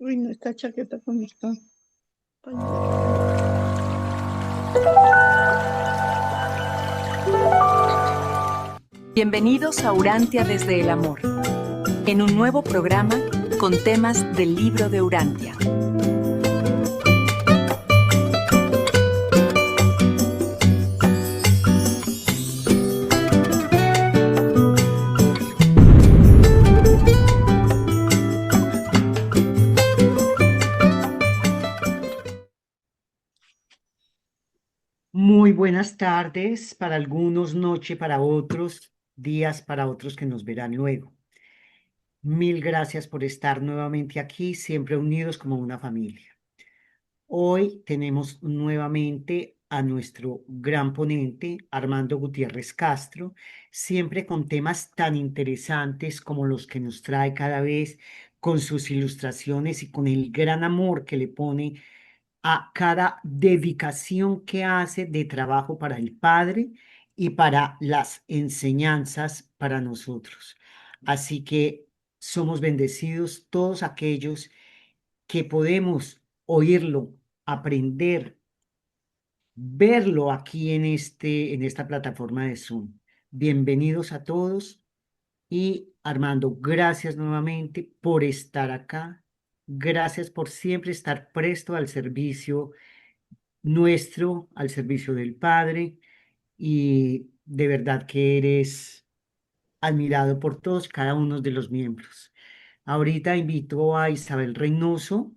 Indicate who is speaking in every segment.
Speaker 1: Uy, no, esta chaqueta con esta pañoleta.
Speaker 2: Bienvenidos a Urantia desde el Amor, en un nuevo programa con temas del libro de Urantia.
Speaker 3: Muy buenas tardes para algunos, noche para otros, días para otros que nos verán luego. Mil gracias por estar nuevamente aquí, siempre unidos como una familia. Hoy tenemos nuevamente a nuestro gran ponente, Armando Gutiérrez Castro, siempre con temas tan interesantes como los que nos trae cada vez, con sus ilustraciones y con el gran amor que le pone a cada dedicación que hace de trabajo para el Padre y para las enseñanzas para nosotros. Así que somos bendecidos todos aquellos que podemos oírlo, aprender, verlo aquí en esta plataforma de Zoom. Bienvenidos a todos y Armando, gracias nuevamente por estar acá. Gracias por siempre estar presto al servicio nuestro, al servicio del Padre, y de verdad que eres admirado por todos, cada uno de los miembros. Ahorita invito a Isabel Reynoso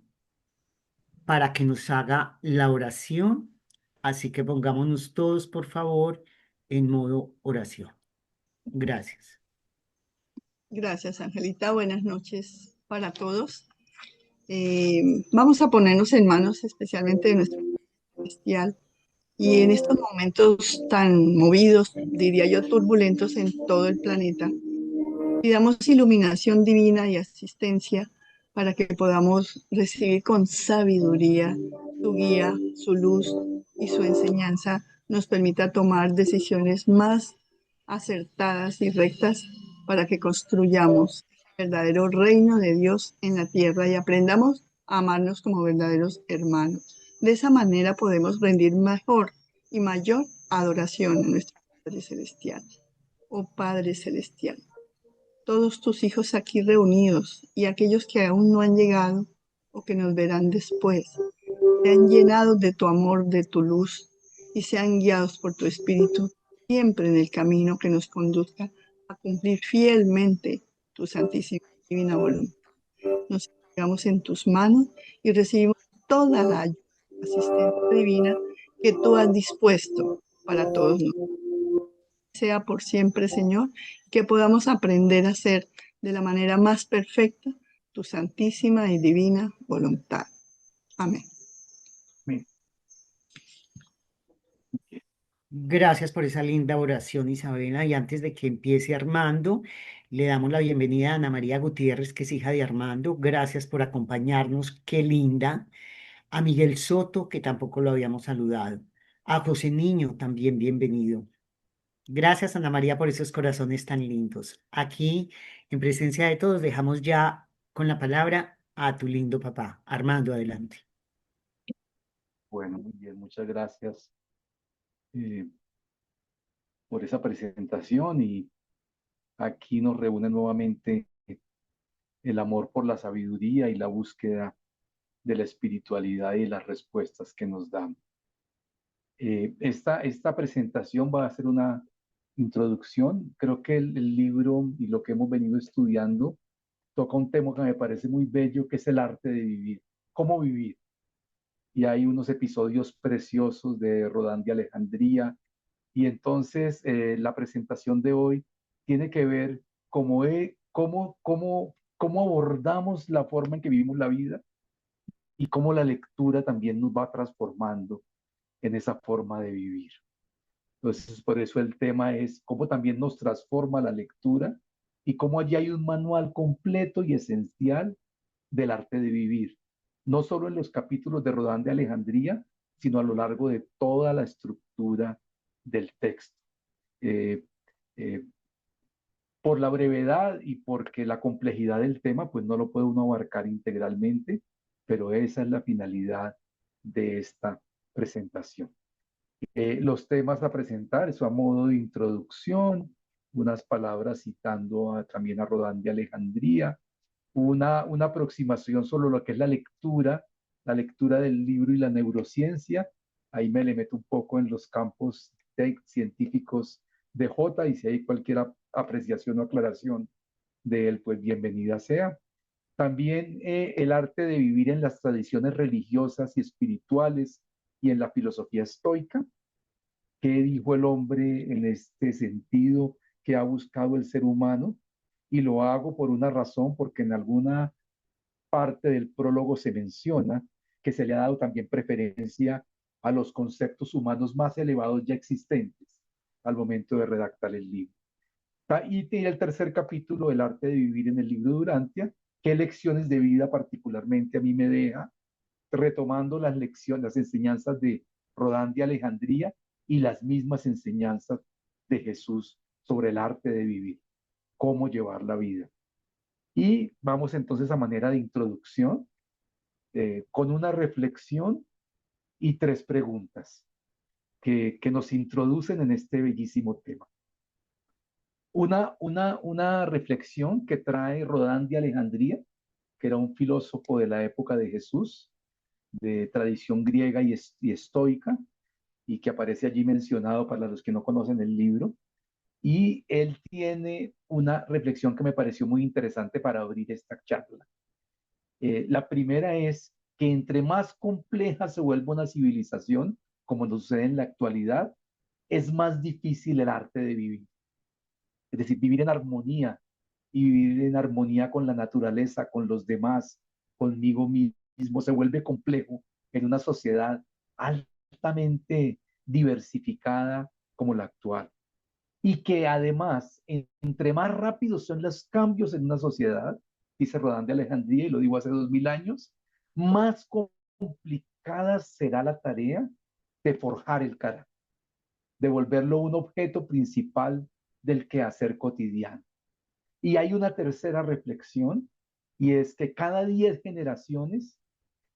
Speaker 3: para que nos haga la oración, así que pongámonos todos, por favor, en modo oración. Gracias.
Speaker 1: Gracias, Angelita. Buenas noches para todos. Vamos a ponernos en manos especialmente de nuestro celestial y en estos momentos tan movidos, diría yo, turbulentos en todo el planeta, pidamos iluminación divina y asistencia para que podamos recibir con sabiduría su guía, su luz y su enseñanza nos permita tomar decisiones más acertadas y rectas para que construyamos el verdadero reino de Dios en la tierra y aprendamos a amarnos como verdaderos hermanos. De esa manera podemos rendir mejor y mayor adoración a nuestro Padre Celestial. Oh Padre Celestial, todos tus hijos aquí reunidos y aquellos que aún no han llegado o que nos verán después, se han llenado de tu amor, de tu luz y sean guiados por tu Espíritu siempre en el camino que nos conduzca a cumplir fielmente tu santísima y divina voluntad. Nos entregamos en tus manos y recibimos toda la ayuda, asistencia divina que tú has dispuesto para todos nosotros. Sea por siempre, Señor, que podamos aprender a hacer de la manera más perfecta tu santísima y divina voluntad. Amén.
Speaker 3: Gracias por esa linda oración, Isabela. Y antes de que empiece Armando, le damos la bienvenida a Ana María Gutiérrez, que es hija de Armando. Gracias por acompañarnos, qué linda. A Miguel Soto, que tampoco lo habíamos saludado. A José Niño, también bienvenido. Gracias, Ana María, por esos corazones tan lindos. Aquí, en presencia de todos, dejamos ya con la palabra a tu lindo papá. Armando, adelante.
Speaker 4: Bueno, muy bien, muchas gracias eh, por esa presentación y aquí nos reúne nuevamente el amor por la sabiduría y la búsqueda de la espiritualidad y las respuestas que nos dan. Esta presentación va a ser una introducción. Creo que el libro y lo que hemos venido estudiando toca un tema que me parece muy bello, que es el arte de vivir, cómo vivir. Y hay unos episodios preciosos de Rodán de Alejandría. Y entonces la presentación de hoy tiene que ver cómo abordamos la forma en que vivimos la vida y cómo la lectura también nos va transformando en esa forma de vivir. Entonces, por eso el tema es cómo también nos transforma la lectura y cómo allí hay un manual completo y esencial del arte de vivir, no solo en los capítulos de Rodán de Alejandría, sino a lo largo de toda la estructura del texto. Eh, eh, por la brevedad y porque la complejidad del tema, pues no lo puede uno abarcar integralmente, pero esa es la finalidad de esta presentación. Los temas a presentar, eso a modo de introducción, unas palabras citando también a Rodán de Alejandría, una aproximación sobre lo que es la lectura del libro y la neurociencia. Ahí me le meto un poco en los campos científicos de J, y si hay cualquier apreciación o aclaración de él, pues bienvenida sea. También el arte de vivir en las tradiciones religiosas y espirituales y en la filosofía estoica. ¿Qué dijo el hombre en este sentido que ha buscado el ser humano? Y lo hago por una razón, porque en alguna parte del prólogo se menciona que se le ha dado también preferencia a los conceptos humanos más elevados ya existentes al momento de redactar el libro. Y tiene el tercer capítulo, el arte de vivir en el libro de Durantia. ¿Qué lecciones de vida particularmente a mí me deja? Retomando las lecciones, las enseñanzas de Rodán de Alejandría y las mismas enseñanzas de Jesús sobre el arte de vivir, cómo llevar la vida. Y vamos entonces a manera de introducción, con una reflexión y tres preguntas que nos introducen en este bellísimo tema. Una reflexión que trae Rodán de Alejandría, que era un filósofo de la época de Jesús, de tradición griega y estoica, y que aparece allí mencionado para los que no conocen el libro. Y él tiene una reflexión que me pareció muy interesante para abrir esta charla. La primera es que entre más compleja se vuelva una civilización, como nos sucede en la actualidad, es más difícil el arte de vivir. Es decir, vivir en armonía, y vivir en armonía con la naturaleza, con los demás, conmigo mismo, se vuelve complejo en una sociedad altamente diversificada como la actual. Y que además, entre más rápidos son los cambios en una sociedad, dice Rodán de Alejandría, y lo digo hace 2000 años, más complicada será la tarea de forjar el carácter, de volverlo un objeto principal del quehacer cotidiano. Y hay una tercera reflexión, y es que cada 10 generaciones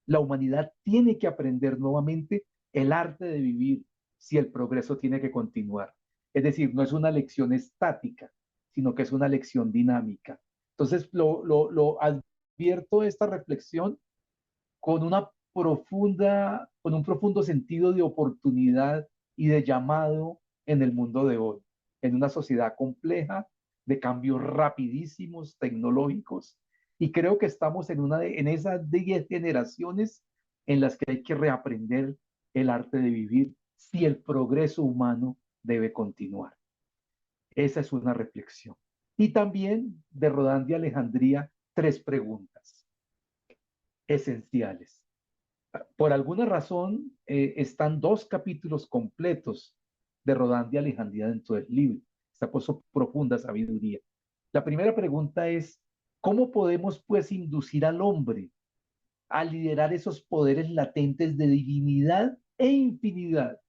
Speaker 4: la humanidad tiene que aprender nuevamente el arte de vivir si el progreso tiene que continuar. Es decir, no es una lección estática, sino que es una lección dinámica. Entonces, lo advierto esta reflexión con con un profundo sentido de oportunidad y de llamado en el mundo de hoy, en una sociedad compleja, de cambios rapidísimos, tecnológicos, y creo que estamos en esas 10 generaciones en las que hay que reaprender el arte de vivir si el progreso humano debe continuar. Esa es una reflexión. Y también de Rodán de Alejandría, tres preguntas esenciales. Por alguna razón, están dos capítulos completos de Rodán de Alejandría dentro del libro. Está por su profunda sabiduría. La primera pregunta es, ¿cómo podemos pues inducir al hombre a liderar esos poderes latentes de divinidad e infinidad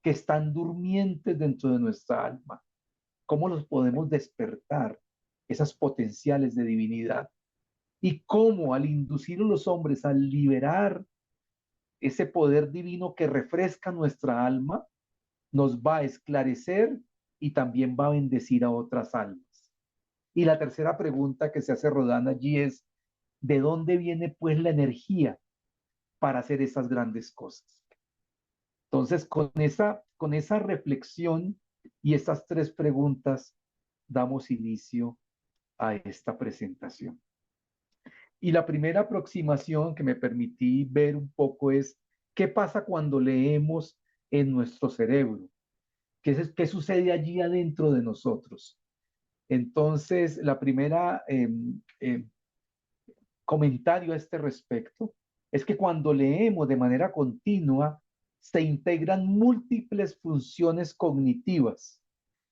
Speaker 4: que están durmientes dentro de nuestra alma? ¿Cómo los podemos despertar, esas potenciales de divinidad? Y cómo al inducir a los hombres a liberar ese poder divino que refresca nuestra alma, nos va a esclarecer y también va a bendecir a otras almas. Y la tercera pregunta que se hace Rodán allí es, ¿de dónde viene pues la energía para hacer esas grandes cosas? Entonces, con esa reflexión y estas tres preguntas, damos inicio a esta presentación. Y la primera aproximación que me permití ver un poco es, ¿qué pasa cuando leemos en nuestro cerebro? ¿Qué sucede allí adentro de nosotros? Entonces, la primera comentario a este respecto es que cuando leemos de manera continua, se integran múltiples funciones cognitivas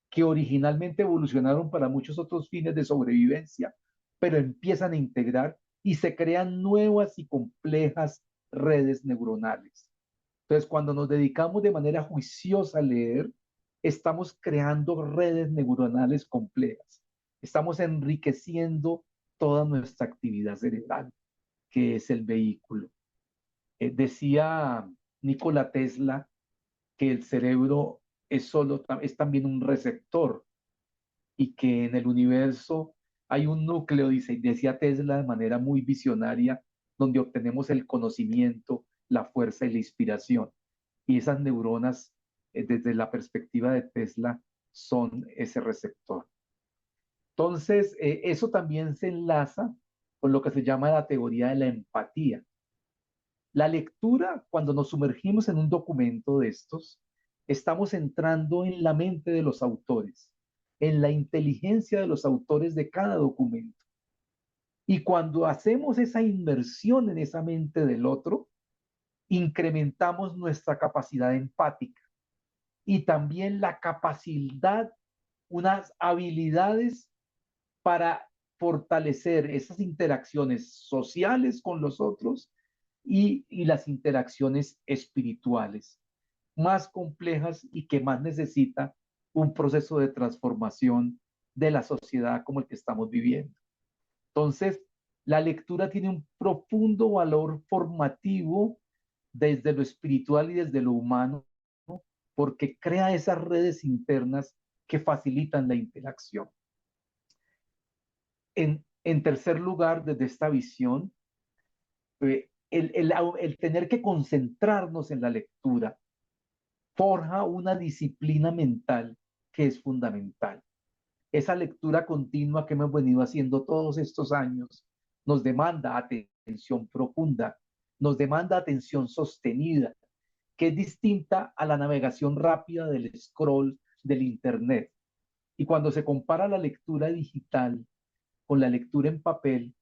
Speaker 4: que originalmente evolucionaron para muchos otros fines de sobrevivencia, pero empiezan a integrar y se crean nuevas y complejas redes neuronales. Entonces, cuando nos dedicamos de manera juiciosa a leer, estamos creando redes neuronales complejas. Estamos enriqueciendo toda nuestra actividad cerebral, que es el vehículo. Decía Nikola Tesla que el cerebro es también un receptor y que en el universo hay un núcleo, decía Tesla de manera muy visionaria, donde obtenemos el conocimiento, la fuerza y la inspiración. Y esas neuronas, desde la perspectiva de Tesla, son ese receptor. Entonces, eso también se enlaza con lo que se llama la teoría de la empatía. La lectura, cuando nos sumergimos en un documento de estos, estamos entrando en la mente de los autores, en la inteligencia de los autores de cada documento. Y cuando hacemos esa inmersión en esa mente del otro, incrementamos nuestra capacidad empática y también la capacidad, unas habilidades para fortalecer esas interacciones sociales con los otros y las interacciones espirituales más complejas y que más necesita un proceso de transformación de la sociedad como el que estamos viviendo. Entonces, la lectura tiene un profundo valor formativo desde lo espiritual y desde lo humano, ¿no? Porque crea esas redes internas que facilitan la interacción. En tercer lugar, desde esta visión, el tener que concentrarnos en la lectura forja una disciplina mental que es fundamental. Esa lectura continua que hemos venido haciendo todos estos años nos demanda atención profunda, nos demanda atención sostenida, que es distinta a la navegación rápida del scroll del Internet. Y cuando se compara la lectura digital con la lectura en papel,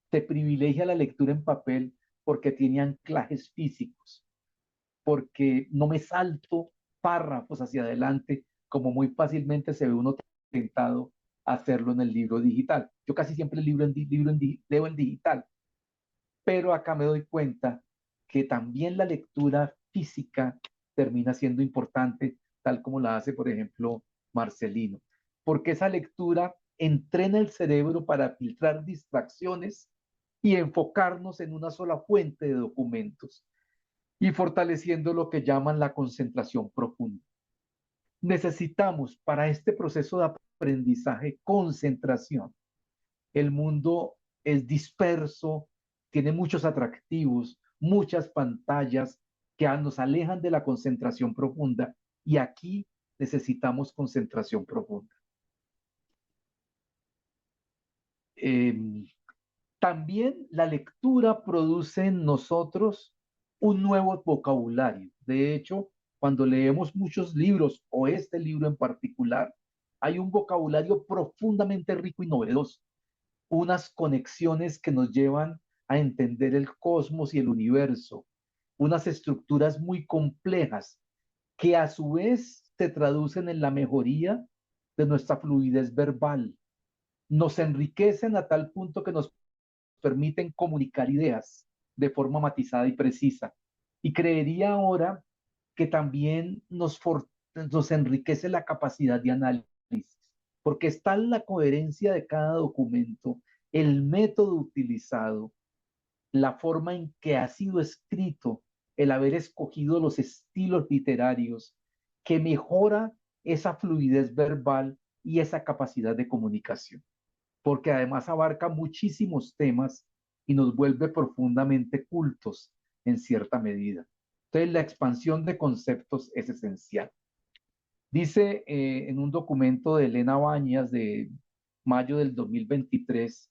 Speaker 4: se privilegia la lectura en papel porque tiene anclajes físicos, porque no me salto párrafos hacia adelante, como muy fácilmente se ve uno tentado a hacerlo en el libro digital. Yo casi siempre leo en digital, pero acá me doy cuenta que también la lectura física termina siendo importante, tal como la hace, por ejemplo, Marcelino, porque esa lectura entrena el cerebro para filtrar distracciones y enfocarnos en una sola fuente de documentos y fortaleciendo lo que llaman la concentración profunda. Necesitamos para este proceso de aprendizaje concentración. El mundo es disperso, tiene muchos atractivos, muchas pantallas que nos alejan de la concentración profunda y aquí necesitamos concentración profunda. También la lectura produce en nosotros un nuevo vocabulario. De hecho, cuando leemos muchos libros o este libro en particular, hay un vocabulario profundamente rico y novedoso, unas conexiones que nos llevan a entender el cosmos y el universo, unas estructuras muy complejas que a su vez se traducen en la mejoría de nuestra fluidez verbal. Nos enriquecen a tal punto que nos permiten comunicar ideas de forma matizada y precisa. Y creería ahora que también nos enriquece la capacidad de análisis, porque está en la coherencia de cada documento, el método utilizado, la forma en que ha sido escrito, el haber escogido los estilos literarios, que mejora esa fluidez verbal y esa capacidad de comunicación, porque además abarca muchísimos temas y nos vuelve profundamente cultos en cierta medida. Entonces, la expansión de conceptos es esencial. Dice en un documento de Elena Bañas de mayo del 2023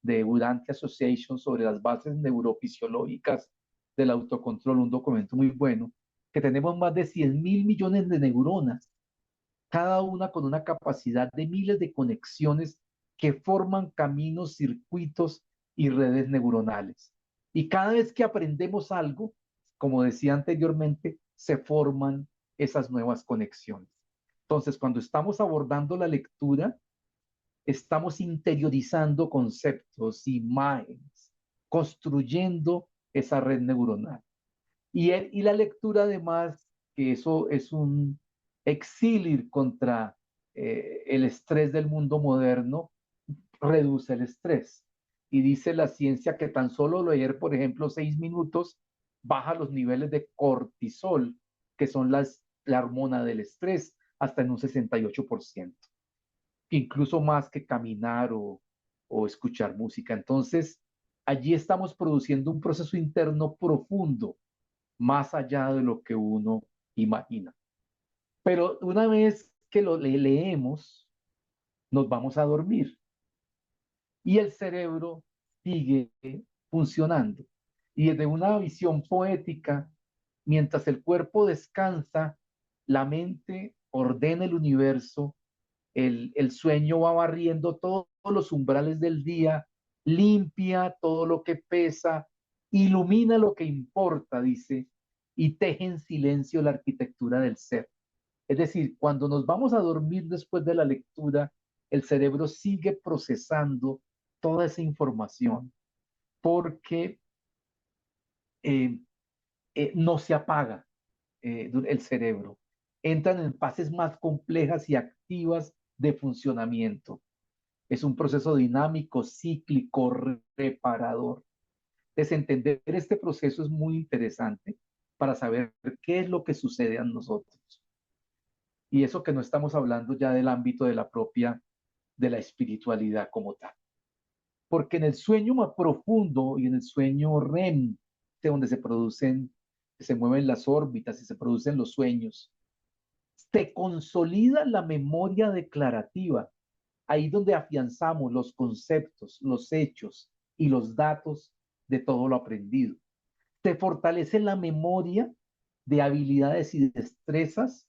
Speaker 4: de Urantia Association sobre las bases neurofisiológicas del autocontrol, un documento muy bueno, que tenemos más de 100.000 millones de neuronas, cada una con una capacidad de miles de conexiones que forman caminos, circuitos y redes neuronales. Y cada vez que aprendemos algo, como decía anteriormente, se forman esas nuevas conexiones. Entonces, cuando estamos abordando la lectura, estamos interiorizando conceptos, imágenes, construyendo esa red neuronal. Y la lectura, además, que eso es un exilir contra el estrés del mundo moderno, reduce el estrés. Y dice la ciencia que tan solo leer, por ejemplo, 6 minutos, baja los niveles de cortisol, que son la hormona del estrés, hasta en un 68%, incluso más que caminar o escuchar música. Entonces, allí estamos produciendo un proceso interno profundo, más allá de lo que uno imagina. Pero una vez que lo leemos, nos vamos a dormir y el cerebro sigue funcionando. Y desde una visión poética, mientras el cuerpo descansa, la mente ordena el universo, el sueño va barriendo todos los umbrales del día, limpia todo lo que pesa, ilumina lo que importa, dice, y teje en silencio la arquitectura del ser. Es decir, cuando nos vamos a dormir después de la lectura, el cerebro sigue procesando toda esa información porque eh, no se apaga el cerebro. Entran en fases más complejas y activas de funcionamiento. Es un proceso dinámico, cíclico, reparador. Desentender este proceso es muy interesante para saber qué es lo que sucede a nosotros. Y eso que no estamos hablando ya del ámbito de la propia, de la espiritualidad como tal. Porque en el sueño más profundo y en el sueño REM, de donde se mueven las órbitas y se producen los sueños, se consolida la memoria declarativa, ahí donde afianzamos los conceptos, los hechos y los datos de todo lo aprendido. Se fortalece la memoria de habilidades y destrezas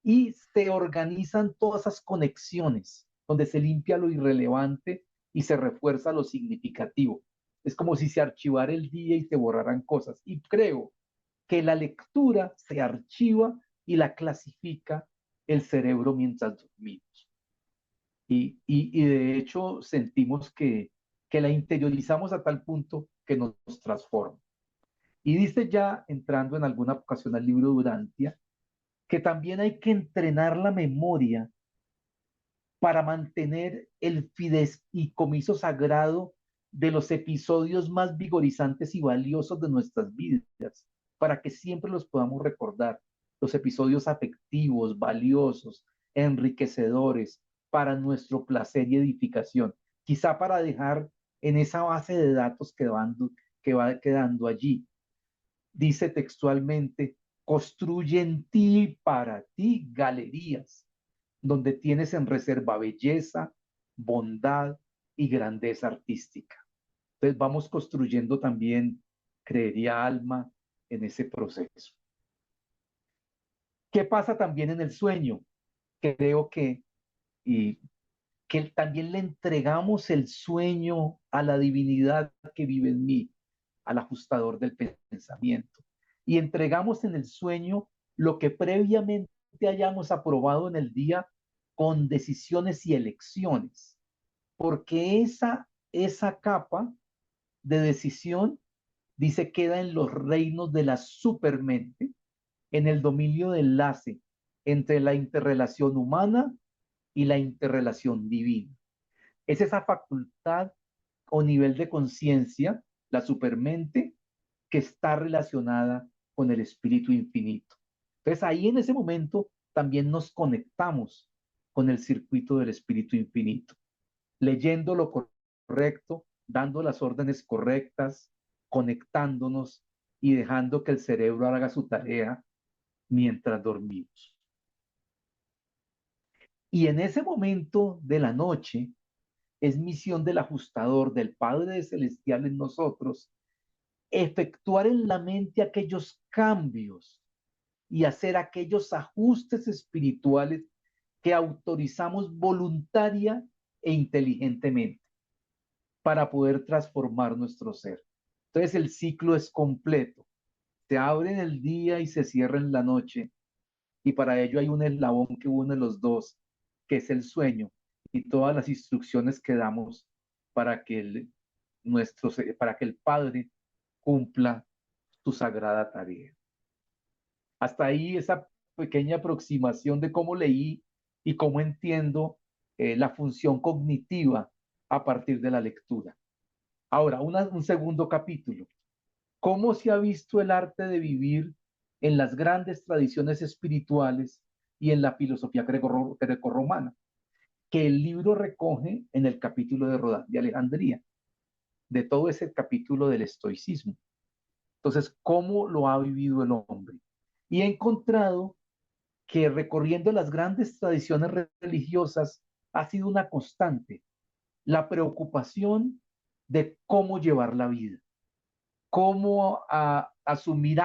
Speaker 4: y se organizan todas esas conexiones donde se limpia lo irrelevante y se refuerza lo significativo. Es como si se archivara el día y se borraran cosas. Y creo que la lectura se archiva y la clasifica el cerebro mientras dormimos. Y de hecho sentimos que la interiorizamos a tal punto que nos transforma. Y dice ya, entrando en alguna ocasión al libro Durantia, que también hay que entrenar la memoria para mantener el fideicomiso sagrado de los episodios más vigorizantes y valiosos de nuestras vidas, para que siempre los podamos recordar, los episodios afectivos, valiosos, enriquecedores, para nuestro placer y edificación, quizá para dejar en esa base de datos que va quedando allí. Dice textualmente, construye en ti y para ti galerías donde tienes en reserva belleza, bondad y grandeza artística. Entonces vamos construyendo también, creería alma, en ese proceso. ¿Qué pasa también en el sueño? Creo y, que también le entregamos el sueño a la divinidad que vive en mí, al ajustador del pensamiento. Y entregamos en el sueño lo que previamente hayamos aprobado en el día con decisiones y elecciones, porque esa capa de decisión, dice, queda en los reinos de la supermente, en el dominio del enlace entre la interrelación humana y la interrelación divina. Es esa facultad o nivel de conciencia, la supermente, que está relacionada con el espíritu infinito. Entonces ahí en ese momento también nos conectamos con el circuito del espíritu infinito, leyendo lo correcto, dando las órdenes correctas, conectándonos y dejando que el cerebro haga su tarea mientras dormimos. Y en ese momento de la noche es misión del ajustador, del Padre Celestial en nosotros, efectuar en la mente aquellos cambios y hacer aquellos ajustes espirituales que autorizamos voluntaria e inteligentemente para poder transformar nuestro ser. Entonces el ciclo es completo. Se abre en el día y se cierra en la noche. Y para ello hay un eslabón que une los dos, que es el sueño y todas las instrucciones que damos para que para que el Padre cumpla su sagrada tarea. Hasta ahí esa pequeña aproximación de cómo leí y cómo entiendo la función cognitiva a partir de la lectura. Ahora, un segundo capítulo. ¿Cómo se ha visto el arte de vivir en las grandes tradiciones espirituales y en la filosofía grecorromana? Que el libro recoge en el capítulo de Rodán de Alejandría, de todo ese capítulo del estoicismo. Entonces, ¿cómo lo ha vivido el hombre? Y he encontrado que recorriendo las grandes tradiciones religiosas ha sido una constante la preocupación de cómo llevar la vida, cómo asumir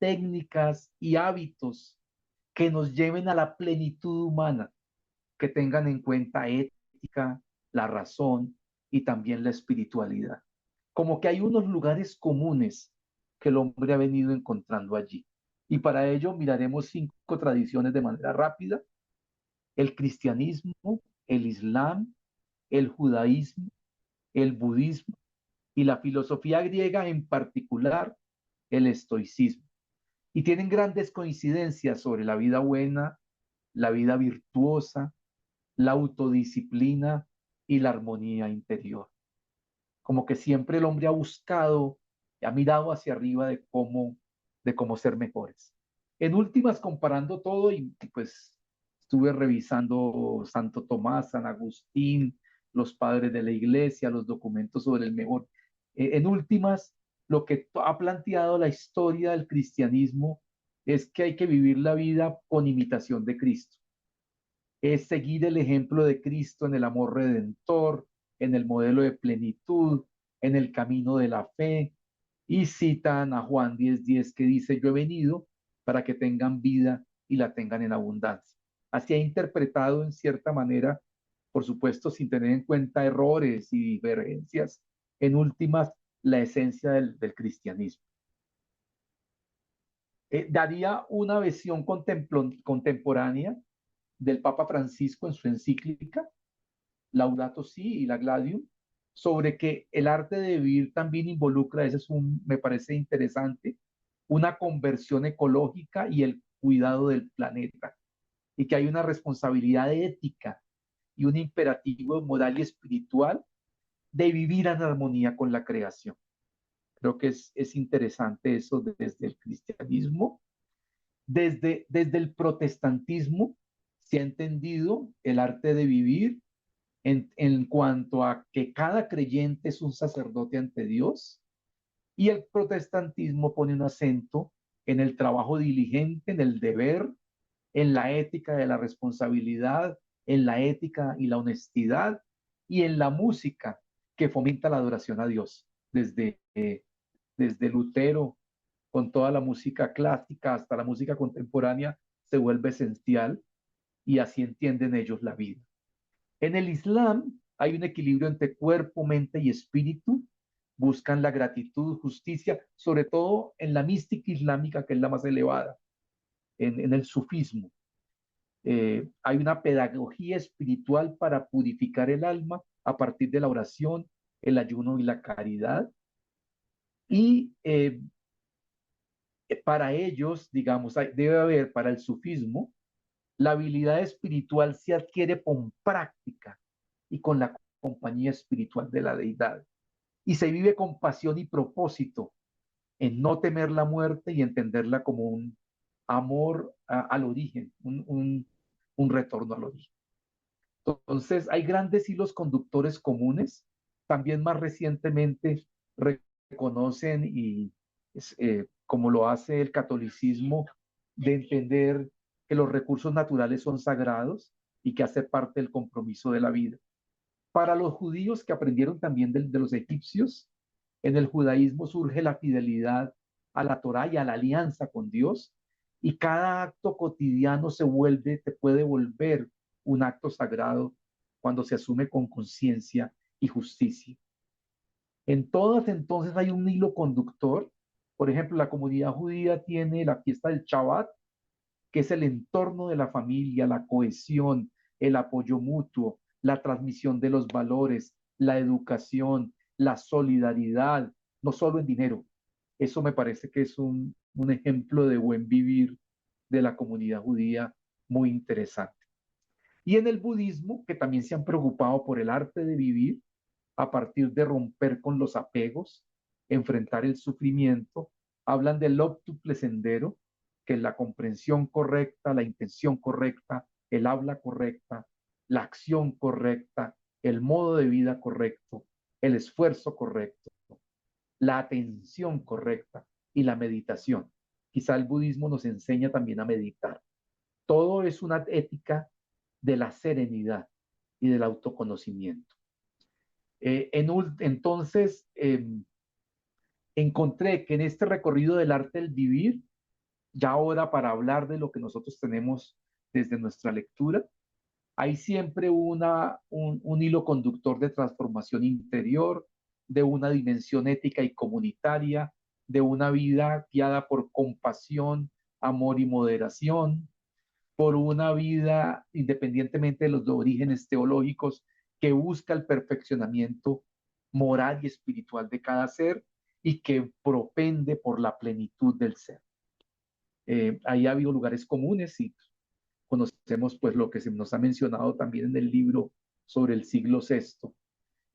Speaker 4: técnicas y hábitos que nos lleven a la plenitud humana, que tengan en cuenta ética, la razón y también la espiritualidad. Como que hay unos lugares comunes que el hombre ha venido encontrando allí. Y para ello miraremos 5 tradiciones de manera rápida: el cristianismo, el islam, el judaísmo, el budismo y la filosofía griega, en particular el estoicismo. Y tienen grandes coincidencias sobre la vida buena, la vida virtuosa, la autodisciplina y la armonía interior. Como que siempre el hombre ha buscado, ha mirado hacia arriba de cómo ser mejores. En últimas, comparando todo, y pues estuve revisando Santo Tomás, San Agustín, los padres de la iglesia, los documentos sobre el mejor. En últimas, lo que ha planteado la historia del cristianismo es que hay que vivir la vida con imitación de Cristo. Es seguir el ejemplo de Cristo en el amor redentor, en el modelo de plenitud, en el camino de la fe. Y citan a Juan 10:10 que dice: yo he venido para que tengan vida y la tengan en abundancia. Así ha interpretado en cierta manera, por supuesto sin tener en cuenta errores y diferencias, en últimas, la esencia del cristianismo. Daría una visión contemporánea del Papa Francisco en su encíclica Laudato Si y la Gladium, sobre que el arte de vivir también involucra, me parece interesante, una conversión ecológica y el cuidado del planeta, y que hay una responsabilidad ética y un imperativo moral y espiritual de vivir en armonía con la creación. Creo que es interesante eso desde el cristianismo. Desde el protestantismo se ha entendido el arte de vivir en cuanto a que cada creyente es un sacerdote ante Dios, y el protestantismo pone un acento en el trabajo diligente, en el deber, en la ética de la responsabilidad, en la ética y la honestidad, y en la música que fomenta la adoración a Dios, desde Lutero, con toda la música clásica hasta la música contemporánea, se vuelve esencial, y así entienden ellos la vida. En el Islam hay un equilibrio entre cuerpo, mente y espíritu. Buscan la gratitud, justicia, sobre todo en la mística islámica, que es la más elevada, en el sufismo. Hay una pedagogía espiritual para purificar el alma a partir de la oración, el ayuno y la caridad. Y para ellos, digamos, debe haber para el sufismo, la habilidad espiritual se adquiere con práctica y con la compañía espiritual de la deidad. Y se vive con pasión y propósito en no temer la muerte y entenderla como un amor al origen, un retorno al origen. Entonces, hay grandes hilos conductores comunes. También más recientemente reconocen, y como lo hace el catolicismo, de entender que los recursos naturales son sagrados y que hace parte del compromiso de la vida. Para los judíos, que aprendieron también de los egipcios, en el judaísmo surge la fidelidad a la Torá y a la alianza con Dios, y cada acto cotidiano te puede volver un acto sagrado cuando se asume con conciencia y justicia. En todas entonces hay un hilo conductor. Por ejemplo, la comunidad judía tiene la fiesta del Shabbat, que es el entorno de la familia, la cohesión, el apoyo mutuo, la transmisión de los valores, la educación, la solidaridad, no solo en dinero. Eso me parece que es un ejemplo de buen vivir de la comunidad judía muy interesante. Y en el budismo, que también se han preocupado por el arte de vivir, a partir de romper con los apegos, enfrentar el sufrimiento. Hablan del óptuple sendero, que es la comprensión correcta, la intención correcta, el habla correcta, la acción correcta, el modo de vida correcto, el esfuerzo correcto, la atención correcta y la meditación. Quizá el budismo nos enseña también a meditar. Todo es una ética de la serenidad y del autoconocimiento. Entonces, encontré que en este recorrido del arte del vivir, ya ahora para hablar de lo que nosotros tenemos desde nuestra lectura, hay siempre un hilo conductor de transformación interior, de una dimensión ética y comunitaria, de una vida guiada por compasión, amor y moderación, por una vida, independientemente de los orígenes teológicos, que busca el perfeccionamiento moral y espiritual de cada ser y que propende por la plenitud del ser. Ahí ha habido lugares comunes y conocemos pues lo que se nos ha mencionado también en el libro sobre el siglo VI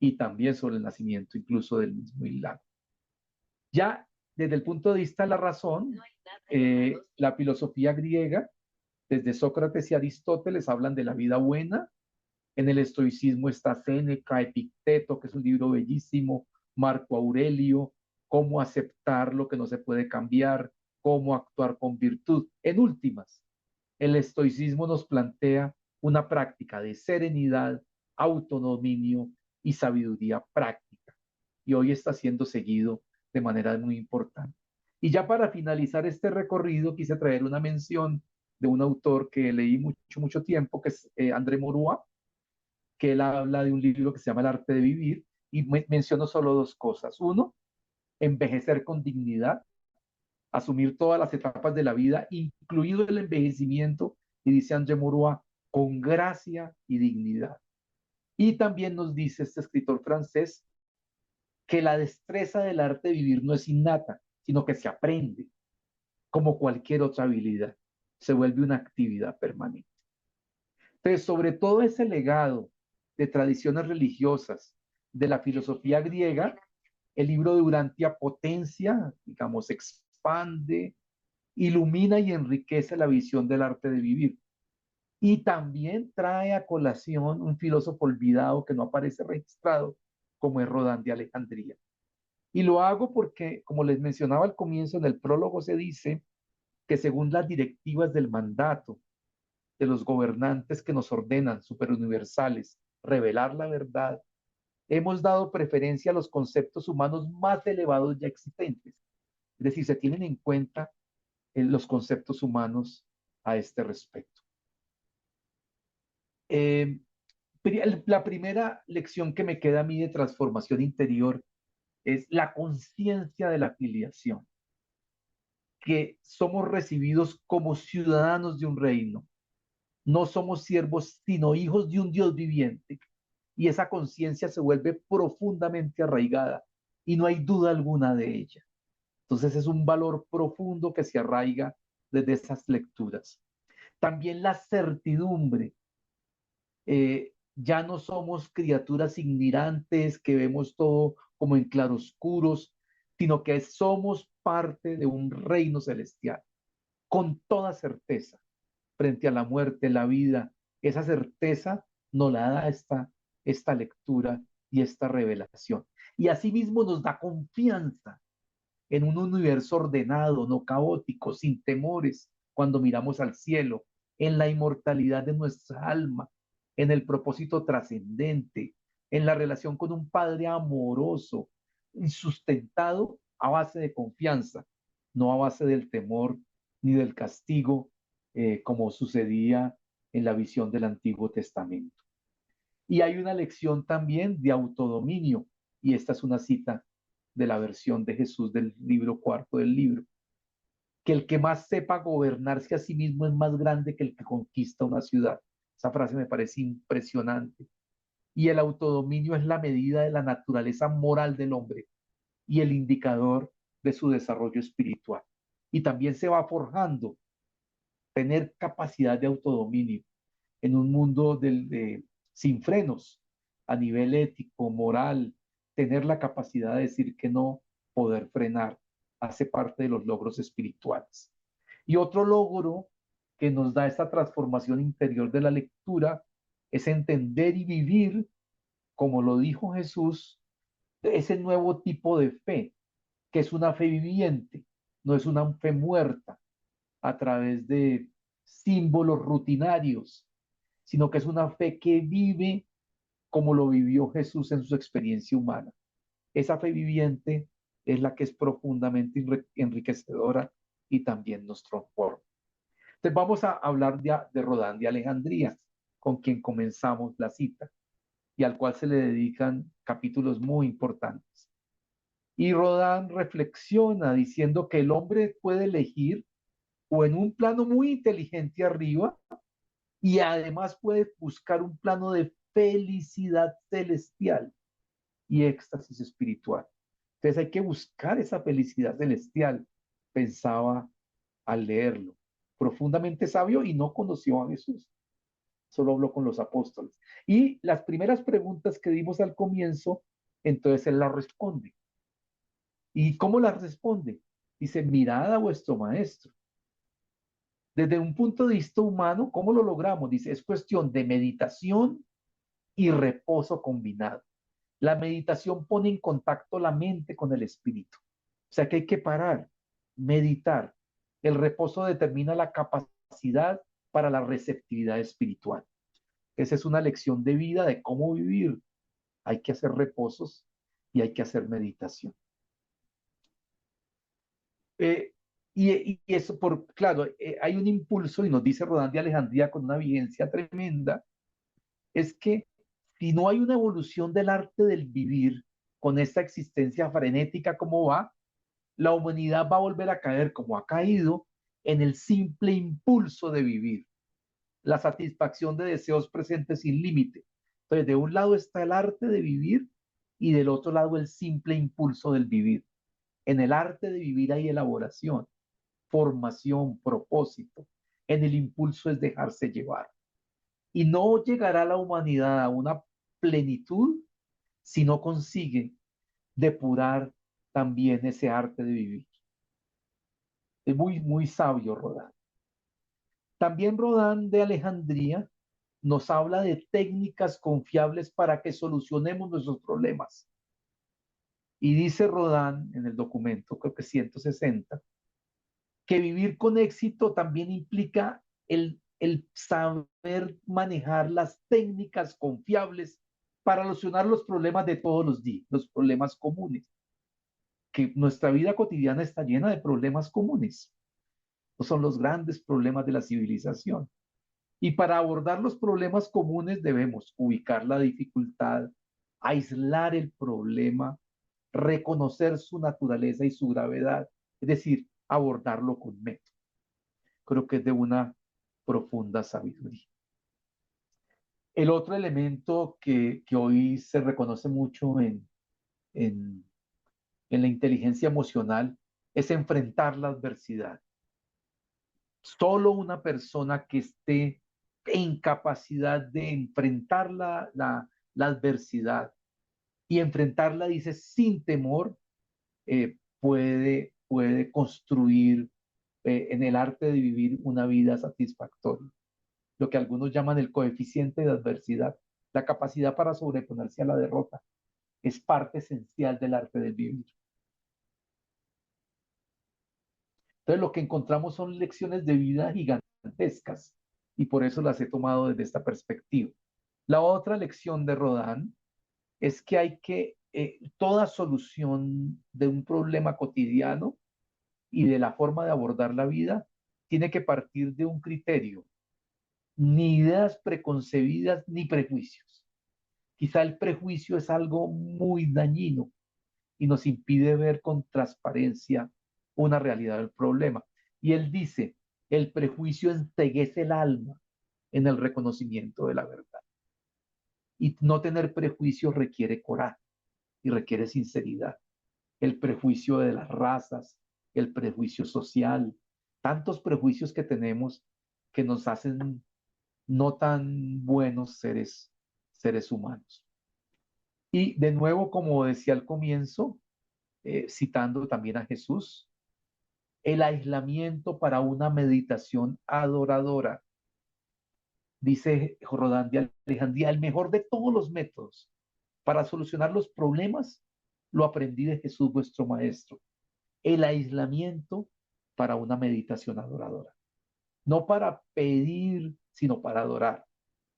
Speaker 4: y también sobre el nacimiento incluso del mismo Islam. Ya desde el punto de vista de la razón, la filosofía griega, desde Sócrates y Aristóteles, hablan de la vida buena. En el estoicismo está Séneca, Epicteto, que es un libro bellísimo, Marco Aurelio, cómo aceptar lo que no se puede cambiar, cómo actuar con virtud. En últimas, el estoicismo nos plantea una práctica de serenidad, autodominio y sabiduría práctica. Y hoy está siendo seguido de manera muy importante. Y ya para finalizar este recorrido, quise traer una mención de un autor que leí mucho tiempo, que es André Morua, que él habla de un libro que se llama El arte de vivir, y menciono solo dos cosas. Uno, envejecer con dignidad, asumir todas las etapas de la vida, incluido el envejecimiento, y dice André Morua, con gracia y dignidad. Y también nos dice este escritor francés que la destreza del arte de vivir no es innata, sino que se aprende, como cualquier otra habilidad. Se vuelve una actividad permanente. Entonces, sobre todo ese legado de tradiciones religiosas de la filosofía griega, el libro de Urantia potencia, digamos, expande, ilumina y enriquece la visión del arte de vivir. Y también trae a colación un filósofo olvidado que no aparece registrado, como es Rodán de Alejandría. Y lo hago porque, como les mencionaba al comienzo, en el prólogo se dice que según las directivas del mandato de los gobernantes que nos ordenan, superuniversales, revelar la verdad, hemos dado preferencia a los conceptos humanos más elevados ya existentes. Es decir, se tienen en cuenta los conceptos humanos a este respecto. La primera lección que me queda a mí de transformación interior es la conciencia de la filiación, que somos recibidos como ciudadanos de un reino. No somos siervos, sino hijos de un Dios viviente. Y esa conciencia se vuelve profundamente arraigada y no hay duda alguna de ella. Entonces es un valor profundo que se arraiga desde esas lecturas. También la certidumbre. Ya no somos criaturas ignorantes que vemos todo como en claroscuros, sino que somos parte de un reino celestial, con toda certeza, frente a la muerte, la vida. Esa certeza nos la da esta lectura y esta revelación. Y asimismo nos da confianza en un universo ordenado, no caótico, sin temores, cuando miramos al cielo, en la inmortalidad de nuestra alma, en el propósito trascendente, en la relación con un Padre amoroso y sustentado a base de confianza, no a base del temor ni del castigo, como sucedía en la visión del Antiguo Testamento. Y hay una lección también de autodominio, y esta es una cita de la versión de Jesús del libro cuarto del libro, que el que más sepa gobernarse a sí mismo es más grande que el que conquista una ciudad. Esa frase me parece impresionante. Y el autodominio es la medida de la naturaleza moral del hombre y el indicador de su desarrollo espiritual. Y también se va forjando tener capacidad de autodominio en un mundo sin frenos. a nivel ético, moral, tener la capacidad de decir que no, poder frenar, hace parte de los logros espirituales. Y otro logro que nos da esta transformación interior de la lectura es entender y vivir, como lo dijo Jesús, ese nuevo tipo de fe, que es una fe viviente, no es una fe muerta a través de símbolos rutinarios, sino que es una fe que vive como lo vivió Jesús en su experiencia humana. Esa fe viviente es la que es profundamente enriquecedora y también nos transforma. Entonces vamos a hablar de Rodán de Alejandría, con quien comenzamos la cita y al cual se le dedican capítulos muy importantes. Y Rodán reflexiona diciendo que el hombre puede elegir o en un plano muy inteligente arriba y además puede buscar un plano de felicidad celestial y éxtasis espiritual. Entonces hay que buscar esa felicidad celestial, pensaba al leerlo. Profundamente sabio y no conoció a Jesús, solo habló con los apóstoles. Y las primeras preguntas que dimos al comienzo, entonces él las responde. ¿Y cómo las responde? Dice, mirad a vuestro maestro. Desde un punto de vista humano, ¿cómo lo logramos? Dice, es cuestión de meditación y reposo combinado. La meditación pone en contacto la mente con el espíritu. O sea que hay que parar, meditar. El reposo determina la capacidad para la receptividad espiritual. Esa es una lección de vida de cómo vivir. Hay que hacer reposos y hay que hacer meditación. Eh, y eso, claro, hay un impulso, y nos dice Rodán de Alejandría con una vigencia tremenda, es que si no hay una evolución del arte del vivir con esta existencia frenética como va, la humanidad va a volver a caer como ha caído en el simple impulso de vivir, la satisfacción de deseos presentes sin límite. Entonces, de un lado está el arte de vivir y del otro lado el simple impulso del vivir. En el arte de vivir hay elaboración, formación, propósito. En el impulso es dejarse llevar. Y no llegará la humanidad a una plenitud si no consigue depurar también ese arte de vivir. Es muy, muy sabio Rodán. También Rodán de Alejandría nos habla de técnicas confiables para que solucionemos nuestros problemas. Y dice Rodán en el documento, creo que 160, que vivir con éxito también implica el saber manejar las técnicas confiables para solucionar los problemas de todos los días, los problemas comunes. Que nuestra vida cotidiana está llena de problemas comunes. No son los grandes problemas de la civilización. Y para abordar los problemas comunes debemos ubicar la dificultad, aislar el problema, reconocer su naturaleza y su gravedad, es decir, abordarlo con método. Creo que es de una profunda sabiduría. El otro elemento que hoy se reconoce mucho en, en la inteligencia emocional es enfrentar la adversidad. Solo una persona que esté en capacidad de enfrentar la adversidad y enfrentarla, dice, sin temor, puede construir en el arte de vivir una vida satisfactoria. Lo que algunos llaman el coeficiente de adversidad, la capacidad para sobreponerse a la derrota, es parte esencial del arte del vivir. Entonces lo que encontramos son lecciones de vida gigantescas y por eso las he tomado desde esta perspectiva. La otra lección de Rodán es que hay que, toda solución de un problema cotidiano y de la forma de abordar la vida tiene que partir de un criterio, ni ideas preconcebidas ni prejuicios. Quizá el prejuicio es algo muy dañino y nos impide ver con transparencia una realidad del problema. Y él dice, el prejuicio enceguece el alma en el reconocimiento de la verdad. Y no tener prejuicio requiere coraje y requiere sinceridad. El prejuicio de las razas, el prejuicio social, tantos prejuicios que tenemos que nos hacen no tan buenos seres humanos. Y de nuevo, como decía al comienzo, citando también a Jesús, el aislamiento para una meditación adoradora. Dice Rodán de Alejandría, el mejor de todos los métodos para solucionar los problemas lo aprendí de Jesús, vuestro maestro. El aislamiento para una meditación adoradora. No para pedir, sino para adorar.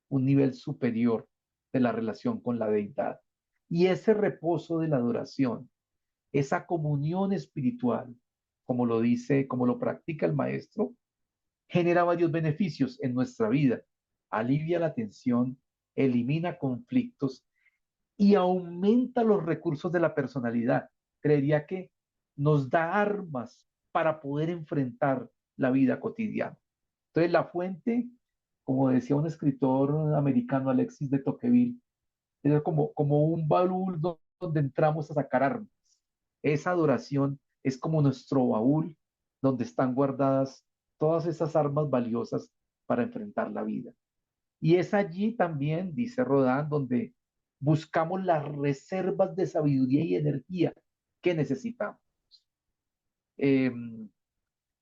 Speaker 4: Un nivel superior de la relación con la deidad. Y ese reposo de la adoración, esa comunión espiritual, como lo dice, como lo practica el maestro, genera varios beneficios en nuestra vida. Alivia la tensión, elimina conflictos y aumenta los recursos de la personalidad. Creería que nos da armas para poder enfrentar la vida cotidiana. Entonces, la fuente, como decía un escritor americano, Alexis de Tocqueville, es como un baúl donde entramos a sacar armas. Esa adoración es como nuestro baúl donde están guardadas todas esas armas valiosas para enfrentar la vida. Y es allí también, dice Rodán, donde buscamos las reservas de sabiduría y energía que necesitamos. Eh,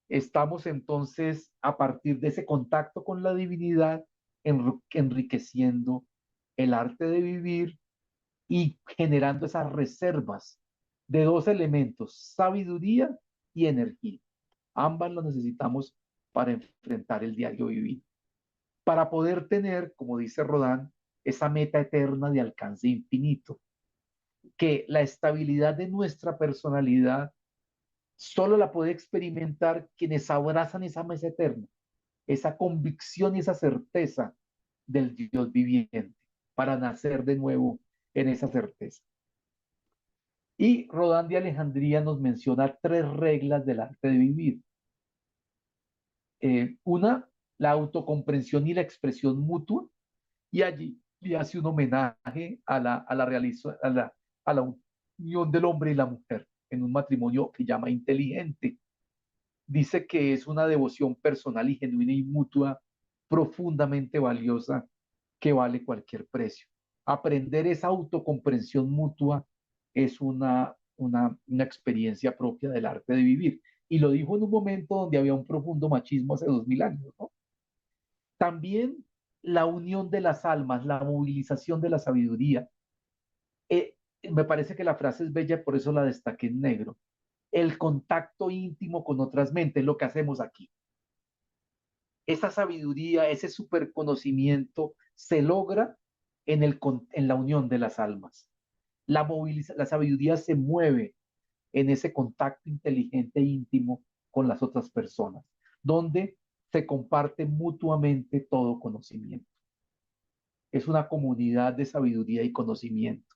Speaker 4: Estamos entonces, a partir de ese contacto con la divinidad, enriqueciendo el arte de vivir y generando esas reservas de dos elementos, sabiduría y energía. Ambas las necesitamos para enfrentar el diario vivir, para poder tener, como dice Rodán, esa meta eterna de alcance infinito, que la estabilidad de nuestra personalidad solo la puede experimentar quienes abrazan esa mesa eterna, esa convicción y esa certeza del Dios viviente, para nacer de nuevo en esa certeza. Y Rodán de Alejandría nos menciona tres reglas del arte de vivir. Una, la autocomprensión y la expresión mutua, y allí le hace un homenaje a la unión del hombre y la mujer en un matrimonio que llama inteligente. Dice que es una devoción personal y genuina y mutua profundamente valiosa que vale cualquier precio. Aprender esa autocomprensión mutua es una experiencia propia del arte de vivir. Y lo dijo en un momento donde había un profundo machismo hace 2000 años, ¿no? También la unión de las almas, la movilización de la sabiduría. Eh, Me parece que la frase es bella, por eso la destaqué en negro. El contacto íntimo con otras mentes, lo que hacemos aquí. Esa sabiduría, ese superconocimiento se logra en la unión de las almas. La sabiduría se mueve en ese contacto inteligente e íntimo con las otras personas, donde se comparte mutuamente todo conocimiento. Es una comunidad de sabiduría y conocimiento.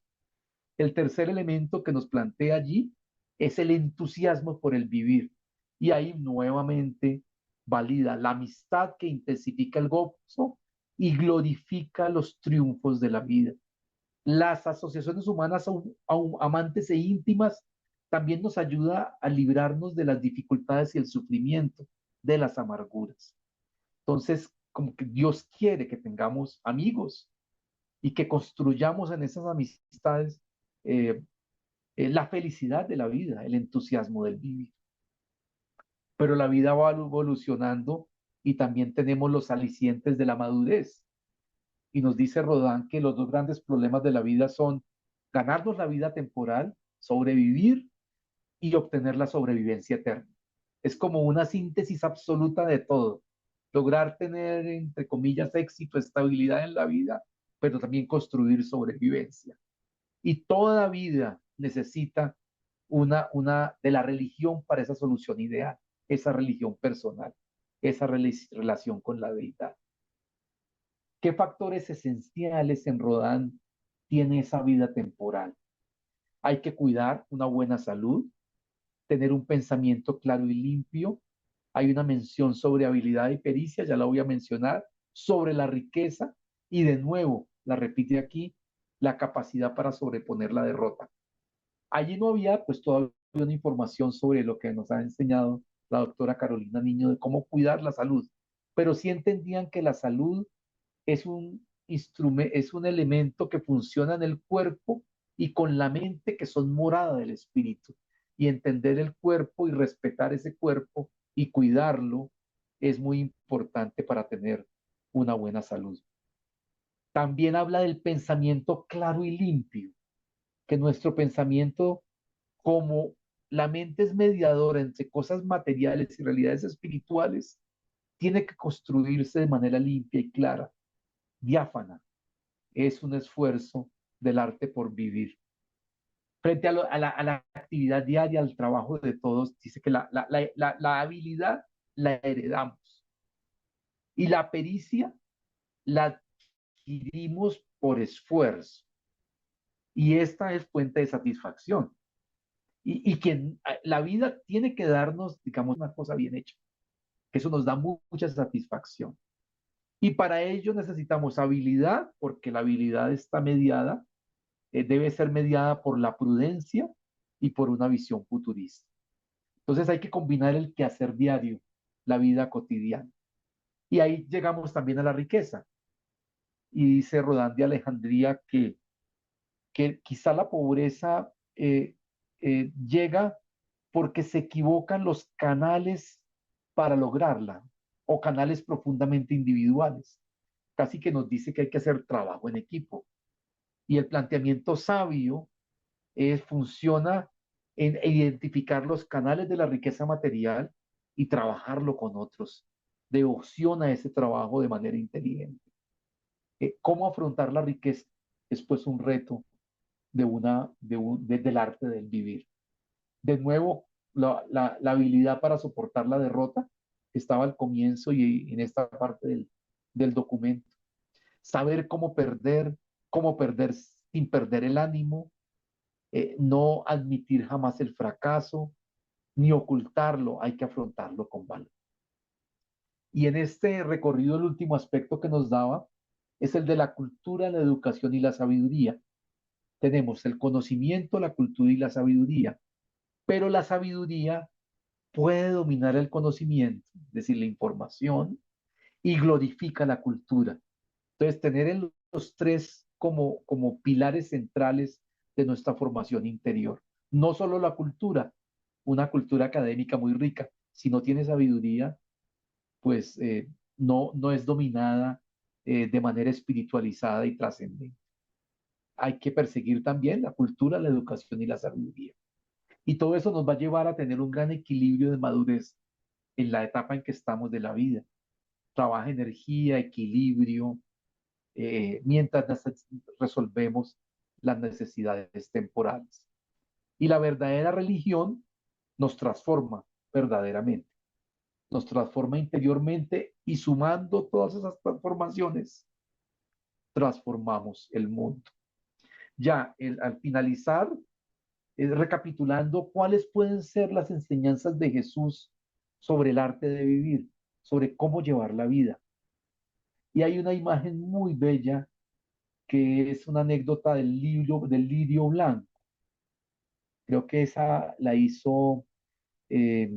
Speaker 4: El tercer elemento que nos plantea allí es el entusiasmo por el vivir. Y ahí nuevamente valida la amistad que intensifica el gozo y glorifica los triunfos de la vida. Las asociaciones humanas amantes e íntimas también nos ayuda a librarnos de las dificultades y el sufrimiento, de las amarguras. Entonces, como que Dios quiere que tengamos amigos y que construyamos en esas amistades eh, la felicidad de la vida, el entusiasmo del vivir. Pero la vida va evolucionando y también tenemos los alicientes de la madurez. Y nos dice Rodán que los dos grandes problemas de la vida son ganarnos la vida temporal, sobrevivir y obtener la sobrevivencia eterna. Es como una síntesis absoluta de todo. Lograr tener, entre comillas, éxito, estabilidad en la vida, pero también construir sobrevivencia. Y toda vida necesita una de la religión para esa solución ideal, esa religión personal, esa relación con la deidad. ¿Qué factores esenciales en Rodán tiene esa vida temporal? Hay que cuidar una buena salud, tener un pensamiento claro y limpio. Hay una mención sobre habilidad y pericia, ya la voy a mencionar, sobre la riqueza y de nuevo, la repite aquí, la capacidad para sobreponer la derrota. Allí no había pues todavía una información sobre lo que nos ha enseñado la doctora Carolina Niño de cómo cuidar la salud, pero sí entendían que la salud es un instrumento, es un elemento que funciona en el cuerpo y con la mente, que son morada del espíritu. Y entender el cuerpo y respetar ese cuerpo y cuidarlo es muy importante para tener una buena salud. También habla del pensamiento claro y limpio, que nuestro pensamiento, como la mente es mediadora entre cosas materiales y realidades espirituales, tiene que construirse de manera limpia y clara, diáfana. Es un esfuerzo del arte por vivir. Frente a la actividad diaria, al trabajo de todos, dice que la habilidad la heredamos y la pericia la adquirimos por esfuerzo. Y esta es fuente de satisfacción. Y que la vida tiene que darnos, digamos, una cosa bien hecha, que eso nos da mucha satisfacción. Y para ello necesitamos habilidad, porque la habilidad está mediada, debe ser mediada por la prudencia y por una visión futurista. Entonces hay que combinar el quehacer diario, la vida cotidiana. Y ahí llegamos también a la riqueza. Y dice Rodán de Alejandría que quizá la pobreza llega porque se equivocan los canales para lograrla, o canales profundamente individuales. Casi que nos dice que hay que hacer trabajo en equipo. Y el planteamiento sabio funciona en identificar los canales de la riqueza material y trabajarlo con otros. Devoción a ese trabajo de manera inteligente. ¿Cómo afrontar la riqueza? Es pues un reto del arte del vivir. De nuevo, la habilidad para soportar la derrota estaba al comienzo y en esta parte del documento. Saber cómo perder sin perder el ánimo, no admitir jamás el fracaso, ni ocultarlo, hay que afrontarlo con valor. Y en este recorrido, el último aspecto que nos daba es el de la cultura, la educación y la sabiduría. Tenemos el conocimiento, la cultura y la sabiduría, pero la sabiduría puede dominar el conocimiento, es decir, la información, y glorifica la cultura. Entonces, tener los tres como pilares centrales de nuestra formación interior. No solo la cultura, una cultura académica muy rica, si no tiene sabiduría, pues no es dominada de manera espiritualizada y trascendente. Hay que perseguir también la cultura, la educación y la sabiduría. Y todo eso nos va a llevar a tener un gran equilibrio de madurez en la etapa en que estamos de la vida. Trabaja energía, equilibrio, mientras resolvemos las necesidades temporales. Y la verdadera religión nos transforma verdaderamente, nos transforma interiormente y sumando todas esas transformaciones, transformamos el mundo. Ya al finalizar, recapitulando cuáles pueden ser las enseñanzas de Jesús sobre el arte de vivir, sobre cómo llevar la vida. Y hay una imagen muy bella que es una anécdota del lirio blanco. Creo que esa la hizo eh,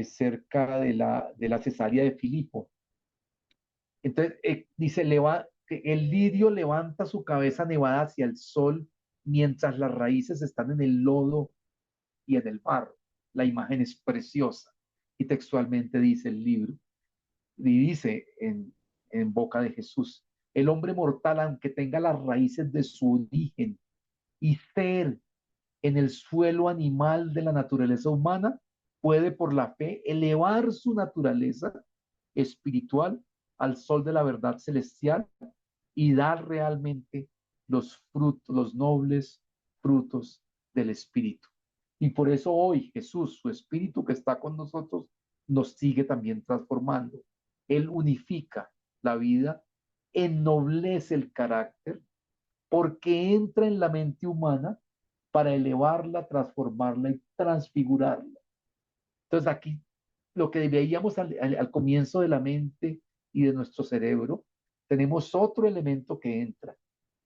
Speaker 4: cerca de la cesárea de Filipo. Entonces, dice, el lirio levanta su cabeza nevada hacia el sol mientras las raíces están en el lodo y en el barro. La imagen es preciosa. Y textualmente dice el libro, y dice en boca de Jesús, el hombre mortal, aunque tenga las raíces de su origen y ser en el suelo animal de la naturaleza humana, puede por la fe elevar su naturaleza espiritual al sol de la verdad celestial y dar realmente los frutos, los nobles frutos del Espíritu. Y por eso hoy Jesús, su Espíritu que está con nosotros, nos sigue también transformando. Él unifica la vida, ennoblece el carácter, porque entra en la mente humana para elevarla, transformarla y transfigurarla. Entonces aquí lo que veíamos al comienzo de la mente y de nuestro cerebro, tenemos otro elemento que entra,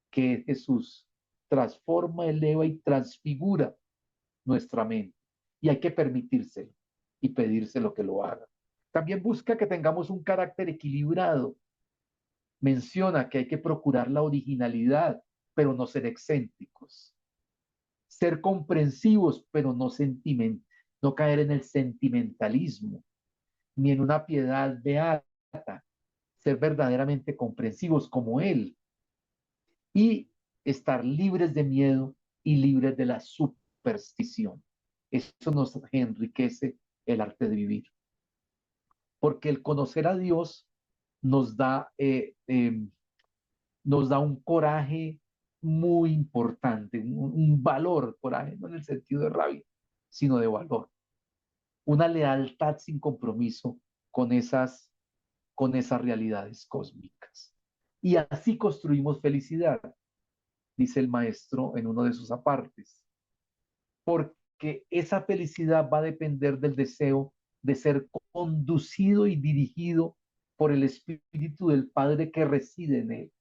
Speaker 4: que es Jesús. Transforma, eleva y transfigura nuestra mente. Y hay que permitírselo y pedírselo que lo haga. También busca que tengamos un carácter equilibrado. Menciona que hay que procurar la originalidad, pero no ser excéntricos. Ser comprensivos, pero no caer en el sentimentalismo, ni en una piedad beata. Ser verdaderamente comprensivos como Él y estar libres de miedo y libres de la superstición. Eso nos enriquece el arte de vivir. Porque el conocer a Dios nos da, nos da un coraje muy importante, un valor, coraje no en el sentido de rabia, sino de valor. Una lealtad sin compromiso con con esas realidades cósmicas. Y así construimos felicidad, dice el maestro en uno de sus apartes, porque esa felicidad va a depender del deseo de ser conducido y dirigido por el Espíritu del Padre que reside en él.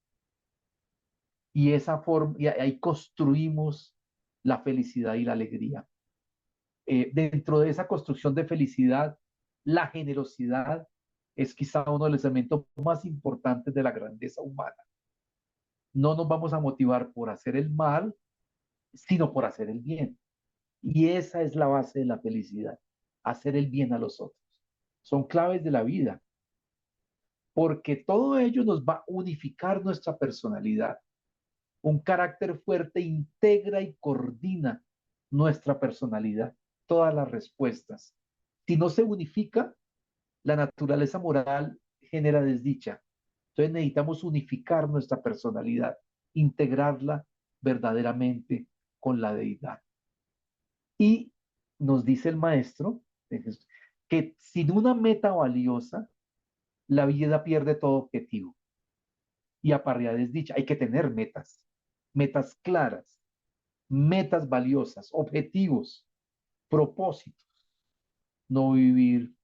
Speaker 4: Y esa forma, y ahí construimos la felicidad y la alegría. Dentro de esa construcción de felicidad, la generosidad es quizá uno de los elementos más importantes de la grandeza humana. No nos vamos a motivar por hacer el mal, sino por hacer el bien. Y esa es la base de la felicidad, hacer el bien a los otros. Son claves de la vida, porque todo ello nos va a unificar nuestra personalidad. Un carácter fuerte integra y coordina nuestra personalidad, todas las respuestas. Si no se unifica, la naturaleza moral genera desdicha. Entonces necesitamos unificar nuestra personalidad, integrarla verdaderamente con la deidad. Y nos dice el maestro que sin una meta valiosa, la vida pierde todo objetivo y aparea desdicha. Hay que tener metas, metas claras, metas valiosas, objetivos, propósitos, no vivir.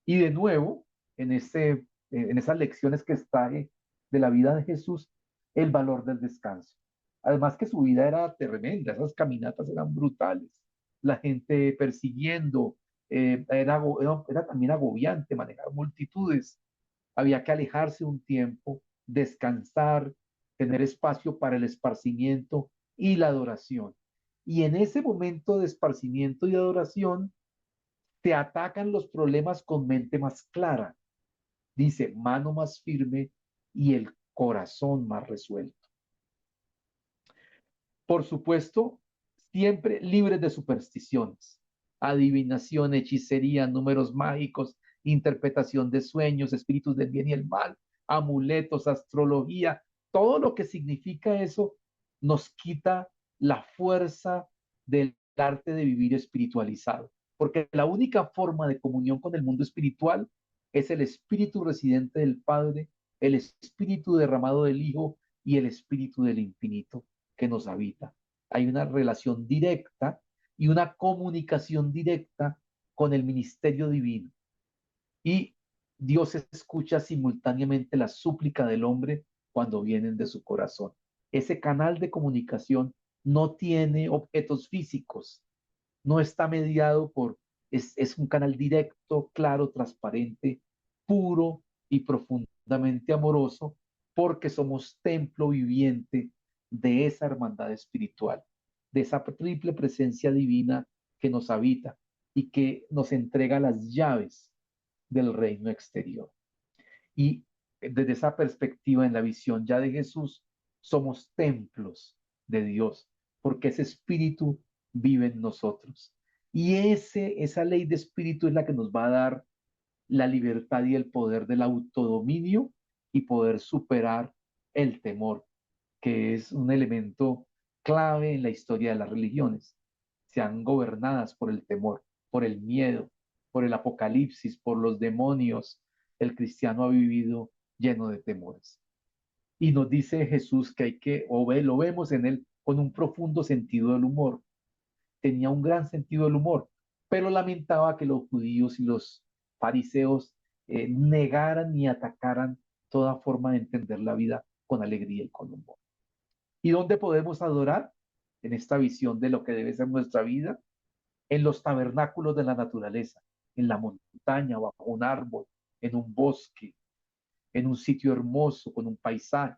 Speaker 4: Y de nuevo, en esas lecciones que extrae de la vida de Jesús, el valor del descanso. Además que su vida era tremenda, esas caminatas eran brutales, la gente persiguiendo, era también agobiante manejar multitudes, había que alejarse un tiempo, descansar, tener espacio para el esparcimiento y la adoración. Y en ese momento de esparcimiento y adoración, te atacan los problemas con mente más clara. Dice, mano más firme y el corazón más resuelto. Por supuesto, siempre libres de supersticiones, adivinación, hechicería, números mágicos, interpretación de sueños, espíritus del bien y el mal, amuletos, astrología, todo lo que significa eso nos quita la fuerza del arte de vivir espiritualizado, porque la única forma de comunión con el mundo espiritual es el espíritu residente del Padre, el espíritu derramado del Hijo y el espíritu del infinito que nos habita. Hay una relación directa y una comunicación directa con el ministerio divino. Y Dios escucha simultáneamente la súplica del hombre cuando vienen de su corazón. Ese canal de comunicación no tiene objetos físicos, no está mediado es un canal directo, claro, transparente, puro y profundamente amoroso, porque somos templo viviente de esa hermandad espiritual, de esa triple presencia divina que nos habita y que nos entrega las llaves del reino exterior. Y desde esa perspectiva, en la visión ya de Jesús, somos templos de Dios, porque ese espíritu vive en nosotros. Y esa ley de espíritu es la que nos va a dar la libertad y el poder del autodominio y poder superar el temor, que es un elemento clave en la historia de las religiones. Sean gobernadas por el temor, por el miedo, por el apocalipsis, por los demonios. El cristiano ha vivido lleno de temores. Y nos dice Jesús que lo vemos en él con un profundo sentido del humor. Tenía un gran sentido del humor, pero lamentaba que los judíos y los fariseos negaran y atacaran toda forma de entender la vida con alegría y con humor. ¿Y dónde podemos adorar? En esta visión de lo que debe ser nuestra vida, en los tabernáculos de la naturaleza, en la montaña, bajo un árbol, en un bosque, en un sitio hermoso, con un paisaje.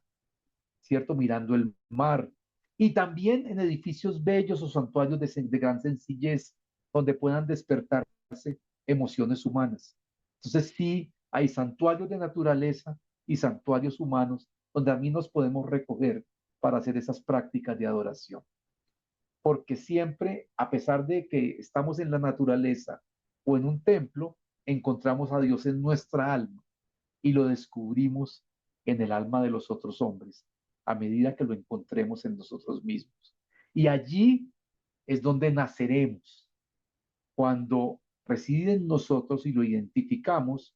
Speaker 4: ¿cierto? Mirando el mar. Y también en edificios bellos o santuarios de gran sencillez, donde puedan despertarse emociones humanas. Entonces sí, hay santuarios de naturaleza y santuarios humanos donde a mí nos podemos recoger para hacer esas prácticas de adoración. Porque siempre, a pesar de que estamos en la naturaleza o en un templo, encontramos a Dios en nuestra alma y lo descubrimos en el alma de los otros hombres, a medida que lo encontremos en nosotros mismos. Y allí es donde naceremos. Cuando reside en nosotros y lo identificamos,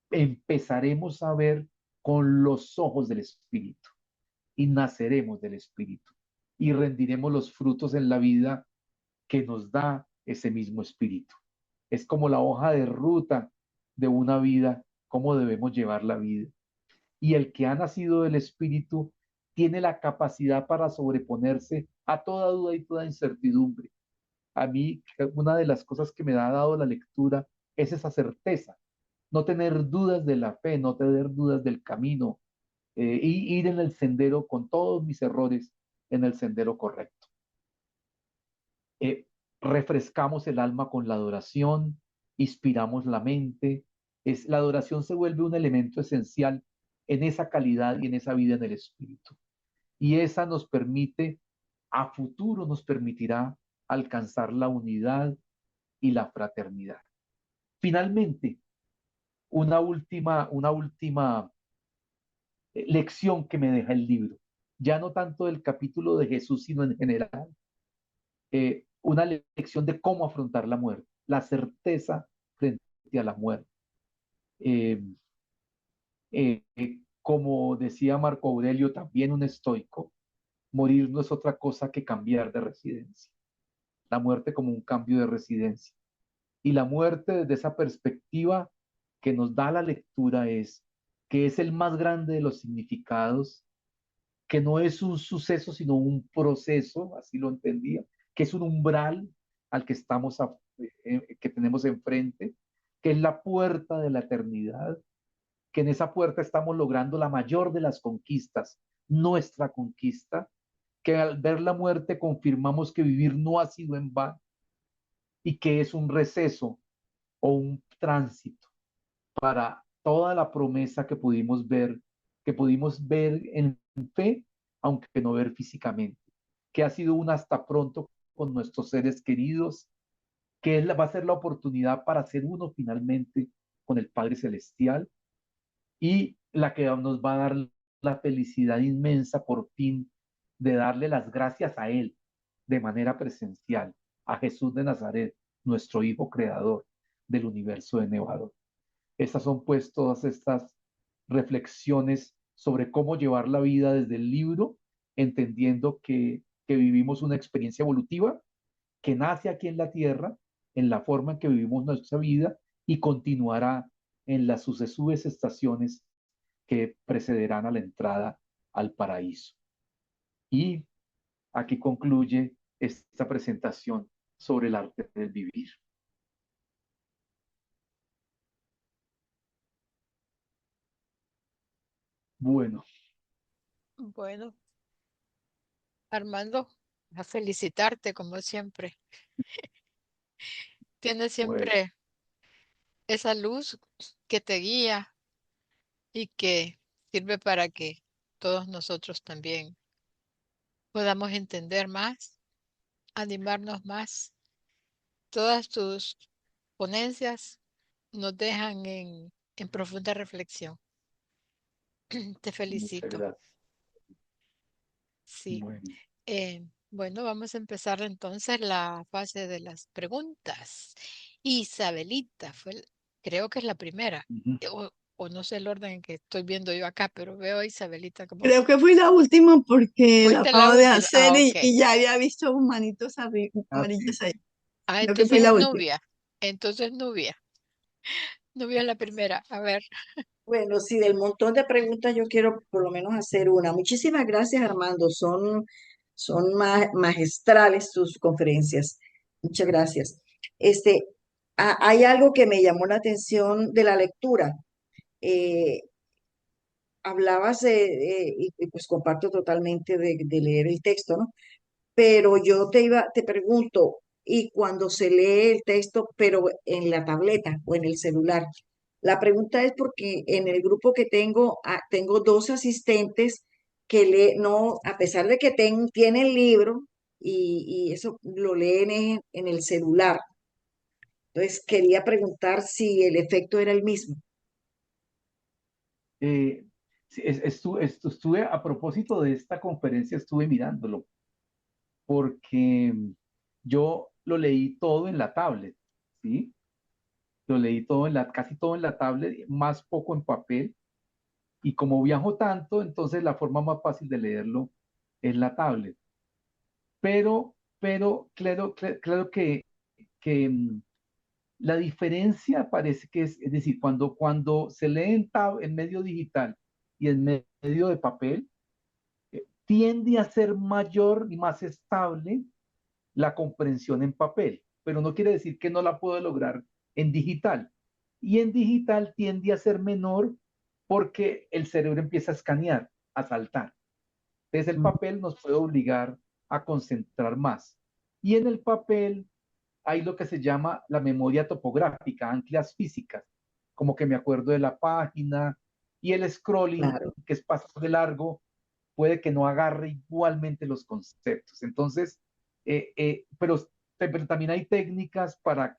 Speaker 4: empezaremos a ver con los ojos del Espíritu y naceremos del Espíritu y rendiremos los frutos en la vida que nos da ese mismo Espíritu. Es como la hoja de ruta de una vida, cómo debemos llevar la vida. Y el que ha nacido del Espíritu tiene la capacidad para sobreponerse a toda duda y toda incertidumbre. A mí, una de las cosas que me ha dado la lectura es esa certeza, no tener dudas de la fe, no tener dudas del camino, y ir en el sendero con todos mis errores, en el sendero correcto. Eh, Refrescamos el alma con la adoración, inspiramos la mente. La adoración se vuelve un elemento esencial en esa calidad y en esa vida en el Espíritu. Y esa nos permite, a futuro nos permitirá alcanzar la unidad y la fraternidad. Finalmente, una última lección que me deja el libro, ya no tanto del capítulo de Jesús, sino en general, una lección de cómo afrontar la muerte, la certeza frente a la muerte. Eh, como decía Marco Aurelio, también un estoico, morir no es otra cosa que cambiar de residencia. La muerte como un cambio de residencia. Y la muerte desde esa perspectiva que nos da la lectura es que es el más grande de los significados, que no es un suceso, sino un proceso, así lo entendía, que es un umbral al que que tenemos enfrente, que es la puerta de la eternidad, que en esa puerta estamos logrando la mayor de las conquistas, nuestra conquista, que al ver la muerte confirmamos que vivir no ha sido en vano y que es un receso o un tránsito para toda la promesa que pudimos ver en fe, aunque no ver físicamente, que ha sido un hasta pronto con nuestros seres queridos, que va a ser la oportunidad para ser uno finalmente con el Padre Celestial y la que nos va a dar la felicidad inmensa por fin de darle las gracias a Él de manera presencial, a Jesús de Nazaret, nuestro Hijo Creador del universo de Nevador. Estas son pues todas estas reflexiones sobre cómo llevar la vida desde el libro, entendiendo que vivimos una experiencia evolutiva que nace aquí en la tierra, en la forma en que vivimos nuestra vida y continuará en las sucesivas estaciones que precederán a la entrada al paraíso. Y aquí concluye esta presentación sobre el arte del vivir. Bueno,
Speaker 5: Bueno, Armando, a felicitarte como siempre. Tienes
Speaker 4: bueno,
Speaker 5: siempre esa luz que te guía y que sirve para que todos nosotros también podamos entender más, animarnos más. Todas tus ponencias nos dejan en profunda reflexión. Te
Speaker 4: muchas
Speaker 5: felicito.
Speaker 4: gracias.
Speaker 5: Sí.
Speaker 4: Bueno,
Speaker 5: Bueno, vamos a empezar entonces la fase de las preguntas. Isabelita creo que es la primera,
Speaker 4: uh-huh.
Speaker 5: o no sé el orden en que estoy viendo yo acá, pero veo a Isabelita como,
Speaker 1: Creo que fui la última porque la
Speaker 5: fuiste la
Speaker 1: acabo de
Speaker 5: última.
Speaker 1: hacer
Speaker 5: Ah, ok.
Speaker 1: y ya había visto manitos
Speaker 4: Así.
Speaker 1: amarillas ahí.
Speaker 5: Ah,
Speaker 1: Creo que fui
Speaker 5: entonces
Speaker 1: la
Speaker 5: es
Speaker 1: última.
Speaker 5: Nubia. Entonces Nubia. Nubia es la primera. A ver.
Speaker 6: Bueno, sí, del montón de preguntas yo quiero por lo menos hacer una. Muchísimas gracias, Armando. Son magistrales tus conferencias. Muchas gracias. Este, hay algo que me llamó la atención de la lectura. Eh, hablabas y pues comparto totalmente de leer el texto, ¿no? Pero yo te pregunto, ¿y cuando se lee el texto, pero en la tableta o en el celular? La pregunta es porque en el grupo que tengo, tengo dos asistentes que no, a pesar de que tienen libro y eso lo leen en el celular. Entonces quería preguntar si el efecto era el mismo.
Speaker 4: Eh, sí, estuve, a propósito de esta conferencia, estuve mirándolo, porque yo lo leí todo en la tablet, ¿sí? Lo leí todo casi todo en la tablet, más poco en papel, y como viajo tanto, entonces la forma más fácil de leerlo es la tablet. Pero claro que la diferencia parece que es decir, cuando se lee en medio digital y en medio de papel, tiende a ser mayor y más estable la comprensión en papel, pero no quiere decir que no la puedo lograr en digital. Y en digital tiende a ser menor porque el cerebro empieza a escanear, a saltar. Entonces el papel nos puede obligar a concentrar más. Y en el papel hay lo que se llama la memoria topográfica, anclas físicas, como que me acuerdo de la página, y el scrolling,
Speaker 6: Claro.
Speaker 4: que es paso de largo, puede que no agarre igualmente los conceptos. Entonces, pero también hay técnicas para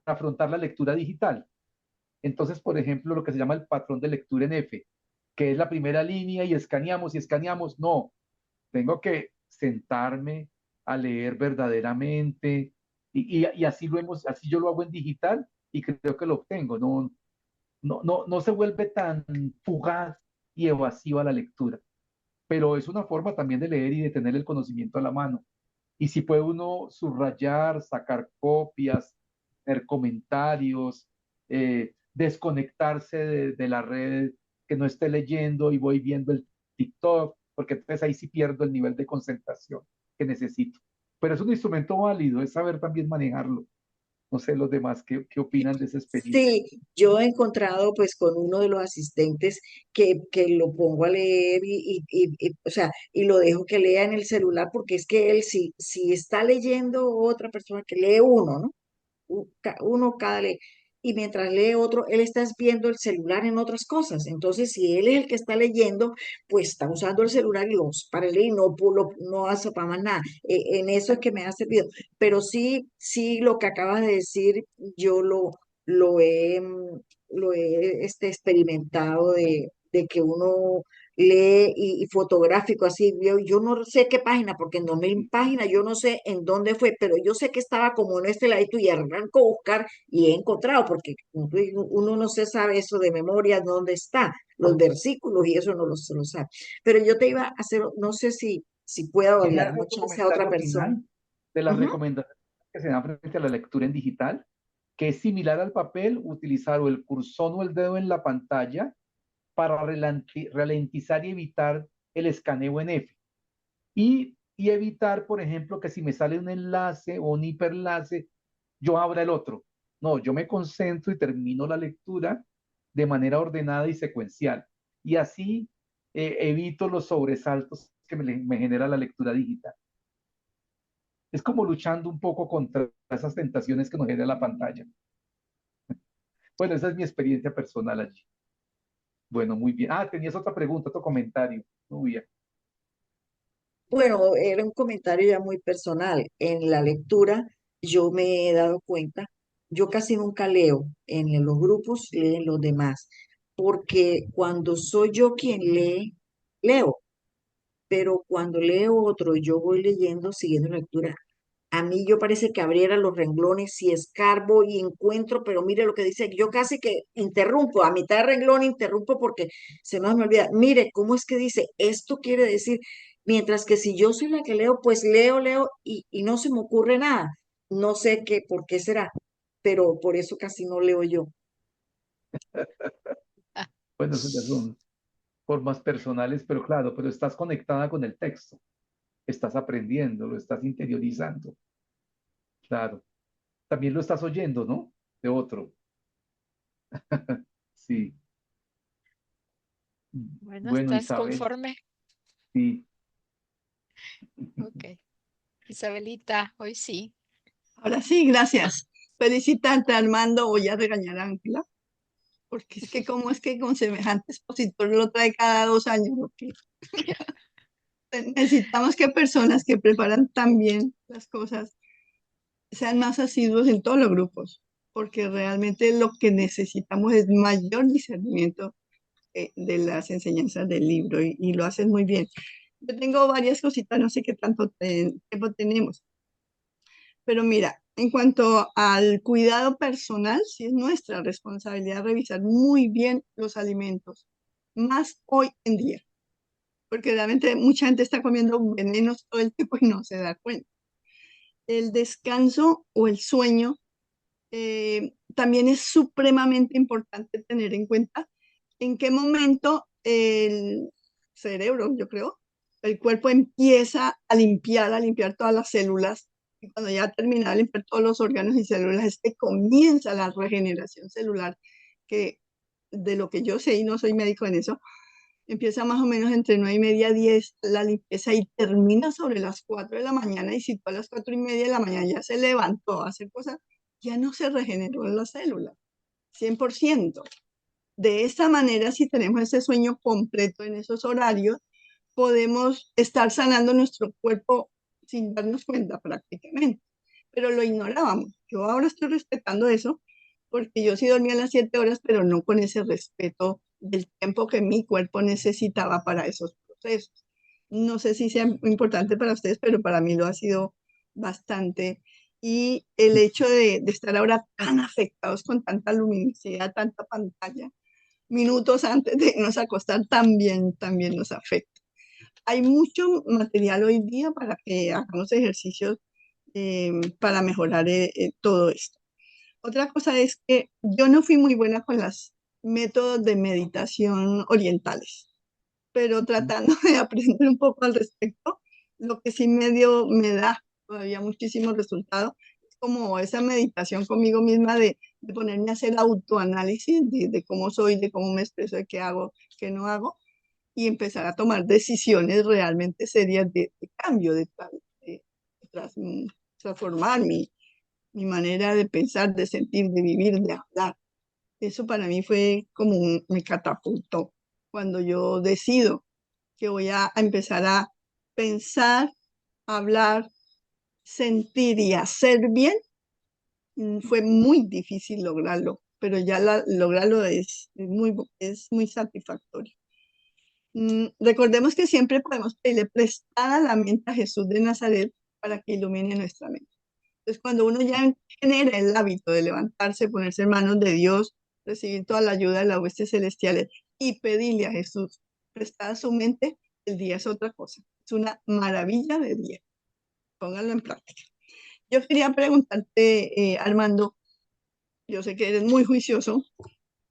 Speaker 4: afrontar la lectura digital. Entonces, por ejemplo, lo que se llama el patrón de lectura en F, que es la primera línea y escaneamos. No, tengo que sentarme a leer verdaderamente y así yo lo hago en digital y creo que lo obtengo. No se vuelve tan fugaz y evasiva la lectura, pero es una forma también de leer y de tener el conocimiento a la mano. Y si puede uno subrayar, sacar copias, hacer comentarios, desconectarse de la red que no esté leyendo y voy viendo el TikTok, porque entonces ahí sí pierdo el nivel de concentración que necesito. Pero es un instrumento válido, es saber también manejarlo. No sé los demás qué opinan de esa experiencia.
Speaker 6: Sí, yo he encontrado pues con uno de los asistentes que lo pongo a leer o sea, y lo dejo que lea en el celular porque es que él si está leyendo otra persona que lee uno, ¿no? Uno cada lee. Y mientras lee otro, él está viendo el celular en otras cosas. Entonces, si él es el que está leyendo, pues está usando el celular y los para leer y no hace para más nada. En eso es que me ha servido. Pero sí, sí, lo que acabas de decir, yo lo he, lo he experimentado de que uno lee y fotográfico así. Yo no sé qué página, porque en 2000 páginas yo no sé en dónde fue, pero yo sé que estaba como en este ladito y arranco a buscar y he encontrado, porque como tú dices, uno no se sabe eso de memoria, dónde está, los versículos y eso no se lo sabe. Pero yo te iba a hacer, no sé si puedo
Speaker 4: Quería
Speaker 6: darle
Speaker 4: hacer un
Speaker 6: chance a otra
Speaker 4: comentario
Speaker 6: persona.
Speaker 4: final de las
Speaker 6: Ujú.
Speaker 4: recomendaciones que se dan frente a la lectura en digital, que es similar al papel, utilizar o el cursor o el dedo en la pantalla para ralentizar y evitar el escaneo en F. Y evitar, por ejemplo, que si me sale un enlace o un hiperenlace, yo abra el otro. No, yo me concentro y termino la lectura de manera ordenada y secuencial. Y así evito los sobresaltos que me genera la lectura digital. Es como luchando un poco contra esas tentaciones que nos genera la pantalla. Bueno, esa es mi experiencia personal allí. Bueno, muy bien. Ah, tenías otra pregunta, otro comentario. Muy bien.
Speaker 6: Bueno, era un comentario ya muy personal. En la lectura yo me he dado cuenta, yo casi nunca leo, en los grupos leen los demás, porque cuando soy yo quien lee, leo, pero cuando leo otro, yo voy leyendo, siguiendo la lectura. A mí yo parece que abriera los renglones y escarbo y encuentro, pero mire lo que dice, yo casi que interrumpo, a mitad de renglón interrumpo porque se me olvida. Mire, ¿cómo es que dice? Esto quiere decir, mientras que si yo soy la que leo, pues leo y no se me ocurre nada. No sé qué, por qué será, pero por eso casi no leo yo.
Speaker 5: Ah,
Speaker 4: Bueno, esas ya son formas personales, pero claro, pero estás conectada con el texto, estás aprendiendo, lo estás interiorizando, claro. También lo estás oyendo, ¿no? De otro, sí.
Speaker 5: Bueno,
Speaker 4: Bueno,
Speaker 5: ¿estás
Speaker 4: Isabel,
Speaker 5: conforme?
Speaker 4: sí.
Speaker 5: Ok. Isabelita, hoy sí.
Speaker 1: Ahora sí, gracias. Felicitarte, Armando. Voy a regañar a Ángela, porque es que cómo es que con semejante expositor lo trae cada 2 años. Porque necesitamos que personas que preparan tan bien las cosas sean más asiduos en todos los grupos, porque realmente lo que necesitamos es mayor discernimiento de las enseñanzas del libro y lo haces muy bien. Yo tengo varias cositas, no sé qué tanto tiempo tenemos, pero mira, en cuanto al cuidado personal, sí es nuestra responsabilidad revisar muy bien los alimentos, más hoy en día, porque realmente mucha gente está comiendo venenos todo el tiempo y no se da cuenta. El descanso o el sueño también es supremamente importante tener en cuenta en qué momento el cerebro, yo creo, el cuerpo empieza a limpiar todas las células. Y cuando ya termina de limpiar todos los órganos y células, es que comienza la regeneración celular, que de lo que yo sé y no soy médico en eso, empieza más o menos entre 9:30 10 la limpieza y termina sobre las 4 de la mañana. Y si tú a las 4:30 de la mañana ya se levantó a hacer cosas, ya no se regeneró la célula, 100%. De esta manera, si tenemos ese sueño completo en esos horarios, podemos estar sanando nuestro cuerpo sin darnos cuenta prácticamente. Pero lo ignorábamos. Yo ahora estoy respetando eso porque yo sí dormía las 7 horas, pero no con ese respeto del tiempo que mi cuerpo necesitaba para esos procesos. No sé si sea importante para ustedes, pero para mí lo ha sido bastante. Y el hecho de estar ahora tan afectados con tanta luminosidad, tanta pantalla, minutos antes de irnos a acostar, también nos afecta. Hay mucho material hoy día para que hagamos ejercicios para mejorar todo esto. Otra cosa es que yo no fui muy buena con los métodos de meditación orientales, pero tratando de aprender un poco al respecto, lo que sí me da todavía muchísimo resultado es como esa meditación conmigo misma de ponerme a hacer autoanálisis de cómo soy, de cómo me expreso, de qué hago, qué no hago, y empezar a tomar decisiones realmente serias de cambio, de transformar mi manera de pensar, de sentir, de vivir, de hablar. Eso para mí fue como me catapultó cuando yo decido que voy a empezar a pensar, hablar, sentir y hacer bien. Fue muy difícil lograrlo, pero ya lograrlo es muy satisfactorio. Recordemos que siempre podemos pedirle prestada la mente a Jesús de Nazaret para que ilumine nuestra mente. Entonces, cuando uno ya genera el hábito de levantarse, ponerse en manos de Dios, recibir toda la ayuda de las huestes celestiales y pedirle a Jesús prestada su mente, el día es otra cosa. Es una maravilla de día. Pónganlo en práctica. Yo quería preguntarte, Armando, yo sé que eres muy juicioso,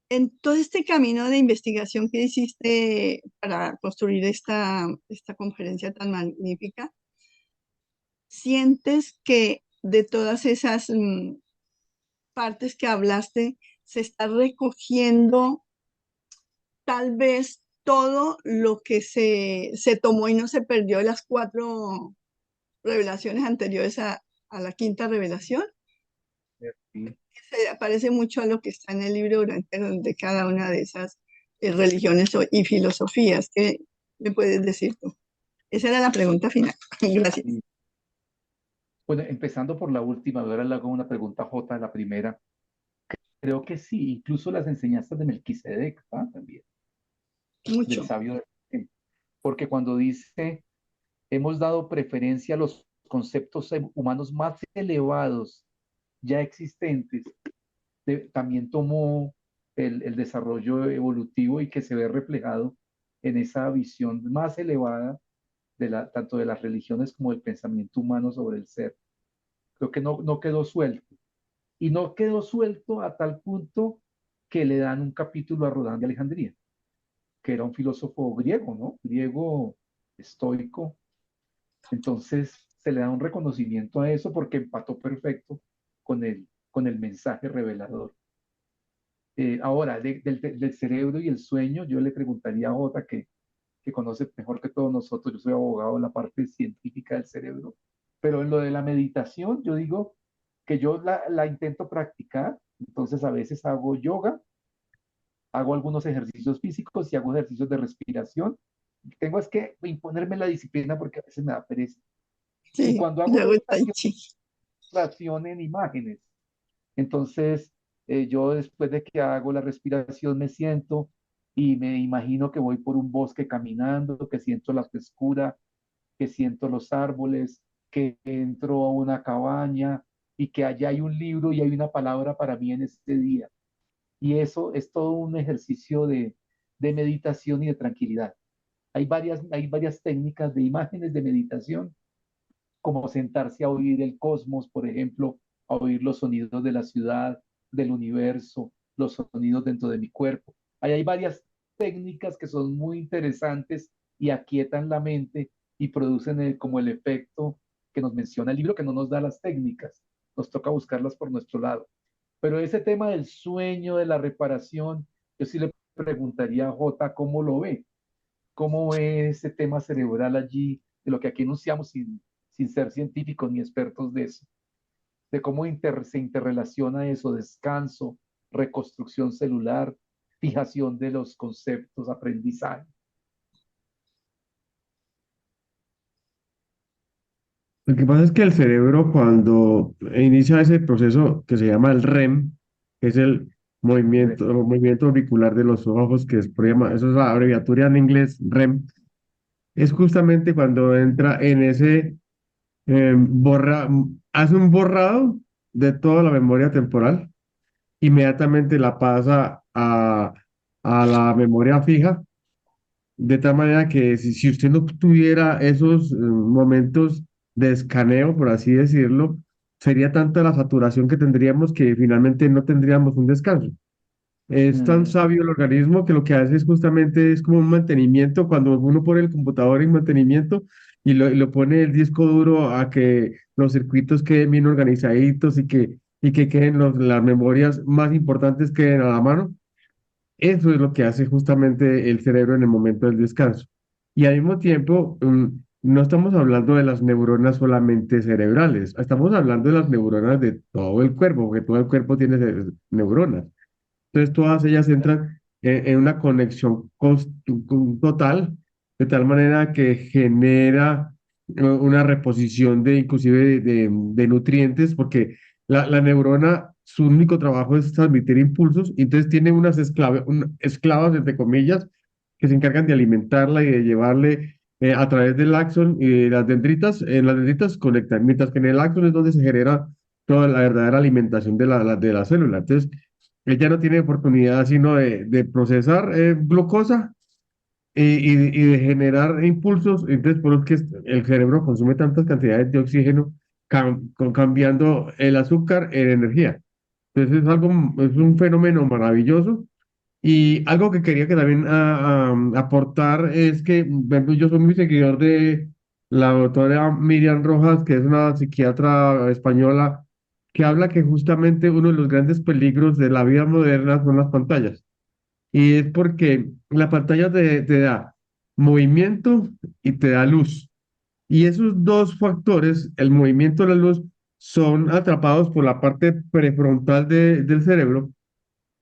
Speaker 1: en todo este camino de investigación que hiciste para construir esta conferencia tan magnífica, ¿sientes que de todas esas partes que hablaste se está recogiendo tal vez todo lo que se tomó y no se perdió de las 4 revelaciones anteriores a la quinta revelación?
Speaker 4: Sí.
Speaker 1: Se parece mucho a lo que está en el libro de cada una de esas religiones y filosofías. ¿Qué me puedes decir tú? Esa era la pregunta final. Gracias.
Speaker 4: Y, bueno, empezando por la última, ahora le hago una pregunta a Jota, la primera. Creo que sí, incluso las enseñanzas de Melquisedec, ¿ah? También, del
Speaker 1: Mucho.
Speaker 4: sabio de Belén. Porque cuando dice, hemos dado preferencia a los conceptos humanos más elevados ya existentes, también tomó el desarrollo evolutivo y que se ve reflejado en esa visión más elevada tanto de las religiones como del pensamiento humano sobre el ser. Creo que no quedó suelto. Y no quedó suelto a tal punto que le dan un capítulo a Rodán de Alejandría, que era un filósofo griego, ¿no? Griego estoico. Entonces se le da un reconocimiento a eso porque empató perfecto con el mensaje revelador. Ahora, del cerebro y el sueño, yo le preguntaría a Jota, que conoce mejor que todos nosotros, yo soy abogado en la parte científica del cerebro, pero en lo de la meditación, yo digo que yo la intento practicar, entonces a veces hago yoga, hago algunos ejercicios físicos y hago ejercicios de respiración. Tengo es que imponerme la disciplina porque a veces me da pereza. Y
Speaker 1: Sí,
Speaker 4: cuando hago
Speaker 1: yo hago tai
Speaker 4: meditación,
Speaker 1: chi.
Speaker 4: concentración en imágenes. Entonces, yo después de que hago la respiración me siento y me imagino que voy por un bosque caminando, que siento la frescura, que siento los árboles, que entro a una cabaña y que allá hay un libro y hay una palabra para mí en este día. Y eso es todo un ejercicio de meditación y de tranquilidad. Hay varias técnicas de imágenes de meditación como sentarse a oír el cosmos, por ejemplo, a oír los sonidos de la ciudad, del universo, los sonidos dentro de mi cuerpo. Ahí hay varias técnicas que son muy interesantes y aquietan la mente y producen como el efecto que nos menciona el libro, que no nos da las técnicas, nos toca buscarlas por nuestro lado. Pero ese tema del sueño, de la reparación, yo sí le preguntaría a Jota cómo lo ve, cómo ve ese tema cerebral allí, de lo que aquí enunciamos sin ser científicos ni expertos de eso, de cómo se interrelaciona eso, descanso, reconstrucción celular, fijación de los conceptos, aprendizaje.
Speaker 7: Lo que pasa es que el cerebro cuando inicia ese proceso que se llama el REM, que es el movimiento auricular de los ojos, que es, eso es la abreviatura en inglés, REM, es justamente cuando entra en ese, hace un borrado de toda la memoria temporal, inmediatamente la pasa a la memoria fija, de tal manera que si usted no tuviera esos momentos de escaneo, por así decirlo, sería tanta la saturación que tendríamos que finalmente no tendríamos un descanso. Es tan
Speaker 4: Mm,
Speaker 7: sabio el organismo que lo que hace es justamente es como un mantenimiento, cuando uno pone el computador en mantenimiento y lo pone el disco duro a que los circuitos queden bien organizaditos y que queden las memorias más importantes queden a la mano. Eso es lo que hace justamente el cerebro en el momento del descanso. Y al mismo tiempo, no estamos hablando de las neuronas solamente cerebrales, estamos hablando de las neuronas de todo el cuerpo, porque todo el cuerpo tiene neuronas. Entonces, todas ellas entran en una conexión total, de tal manera que genera una reposición de inclusive de nutrientes, porque la neurona, su único trabajo es transmitir impulsos, y entonces tiene unas esclavas, entre comillas, que se encargan de alimentarla y de llevarle a través del axón y las dendritas. En las dendritas conectan, mientras que en el axón es donde se genera toda la verdadera alimentación de la célula. Entonces, ella no tiene oportunidad sino de procesar glucosa y de generar impulsos. Entonces, por eso es que el cerebro consume tantas cantidades de oxígeno, cambiando el azúcar en energía. Entonces, es un fenómeno maravilloso. Y algo que quería que también aportar es que, por ejemplo, yo soy muy seguidor de la doctora Miriam Rojas, que es una psiquiatra española, que habla que justamente uno de los grandes peligros de la vida moderna son las pantallas. Y es porque la pantalla te da movimiento y te da luz. Y esos dos factores, el movimiento y la luz, son atrapados por la parte prefrontal del cerebro,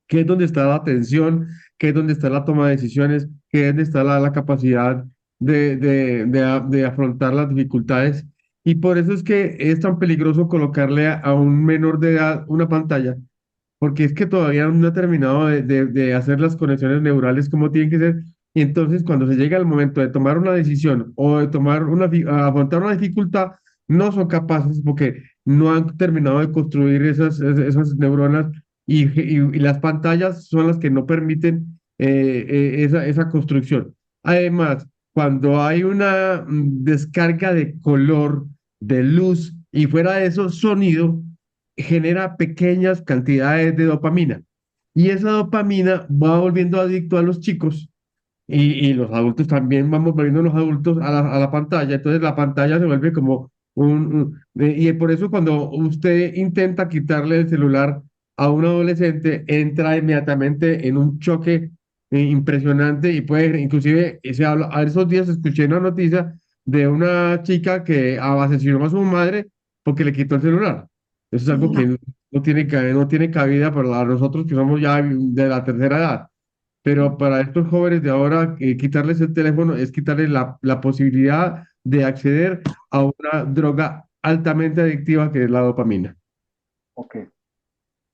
Speaker 7: que es donde está la atención, que es donde está la toma de decisiones, que es donde está la capacidad de afrontar las dificultades. Y por eso es que es tan peligroso colocarle a un menor de edad una pantalla, porque es que todavía no ha terminado de hacer las conexiones neurales como tienen que ser. Y entonces, cuando se llega al momento de tomar una decisión o de afrontar una dificultad, no son capaces porque no han terminado de construir esas neuronas, y las pantallas son las que no permiten esa construcción. Además, cuando hay una descarga de color, de luz y fuera de eso, sonido, genera pequeñas cantidades de dopamina. Y esa dopamina va volviendo adicto a los chicos, y los adultos también vamos volviendo los adultos a la pantalla. Entonces la pantalla se vuelve como y por eso cuando usted intenta quitarle el celular a un adolescente, entra inmediatamente en un choque impresionante y puede, inclusive, se habla, a esos días escuché una noticia de una chica que asesinó a su madre porque le quitó el celular. Eso es algo
Speaker 1: No,
Speaker 7: que no tiene cabida para nosotros que somos ya de la tercera edad. Pero para estos jóvenes de ahora, quitarles el teléfono es quitarles la posibilidad de acceder a una droga altamente adictiva que es la dopamina.
Speaker 4: Ok.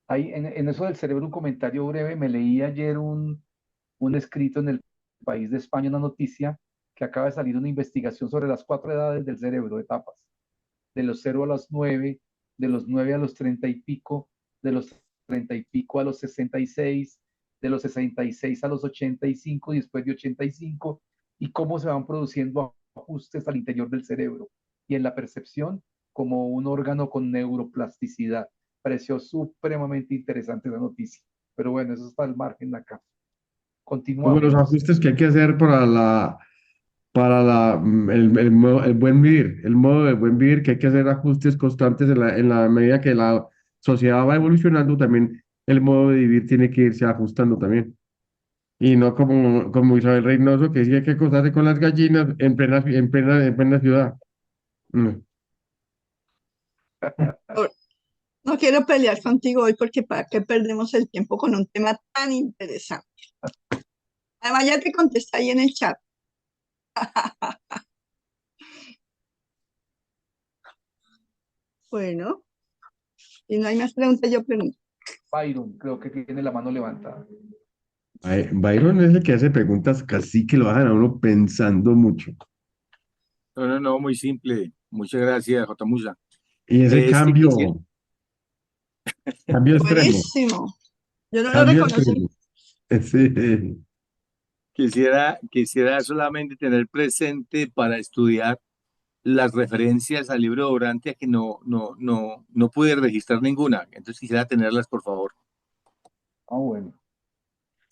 Speaker 4: Ahí, en eso del cerebro, un comentario breve. Me leí ayer un escrito en el País de España, una noticia que acaba de salir una investigación sobre las 4 edades del cerebro, etapas, de los 0 a los 9, de los 9 a los 30 y pico, de los 30 y pico a los 66, de los 66 a los 85 y después de 85, y cómo se van produciendo ajustes al interior del cerebro y en la percepción como un órgano con neuroplasticidad. Pareció supremamente interesante la noticia, pero bueno, eso está al margen acá.
Speaker 7: Como los
Speaker 4: Continuamos.
Speaker 7: ajustes que hay que hacer el buen vivir, el modo de buen vivir, que hay que hacer ajustes constantes en la medida que la sociedad va evolucionando, también el modo de vivir tiene que irse ajustando también. Y no como Isabel Reynoso, que decía que acostarse con las gallinas en plena ciudad. Mm.
Speaker 1: no quiero pelear contigo hoy porque para qué perdemos el tiempo con un tema tan interesante. Además, ya te contesté ahí en el chat. Bueno, si no hay más preguntas, yo pregunto.
Speaker 4: Byron, creo que tiene la mano levantada.
Speaker 7: Byron es el que hace preguntas casi que lo dejan a uno pensando mucho.
Speaker 8: No, no, no, muy simple. Muchas gracias, J. Musa.
Speaker 7: Y ese
Speaker 8: Quisiera,
Speaker 7: cambio extremo,
Speaker 1: Buenísimo. Yo no lo
Speaker 7: cambio
Speaker 1: reconocí.
Speaker 7: extremo. Sí.
Speaker 8: quisiera solamente tener presente para estudiar las referencias al libro de Orantia que no pude registrar ninguna. Entonces quisiera tenerlas, por favor.
Speaker 4: Ah, bueno.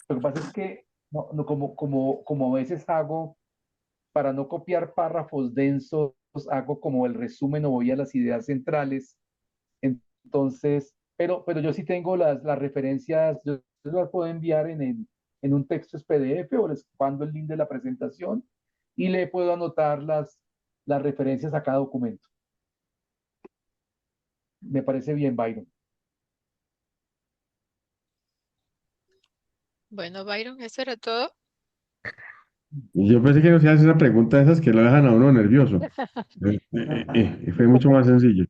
Speaker 4: Lo que pasa es que como a veces hago, para no copiar párrafos densos, hago como el resumen o voy a las ideas centrales. Entonces, pero yo sí tengo las referencias, yo las puedo enviar en un texto es PDF o les mando el link de la presentación y le puedo anotar las referencias a cada documento. Me parece bien, Byron.
Speaker 5: Bueno, Byron, eso era todo.
Speaker 7: Yo pensé que no se hace una pregunta de esas que lo dejan a uno nervioso. Y fue mucho más sencillo.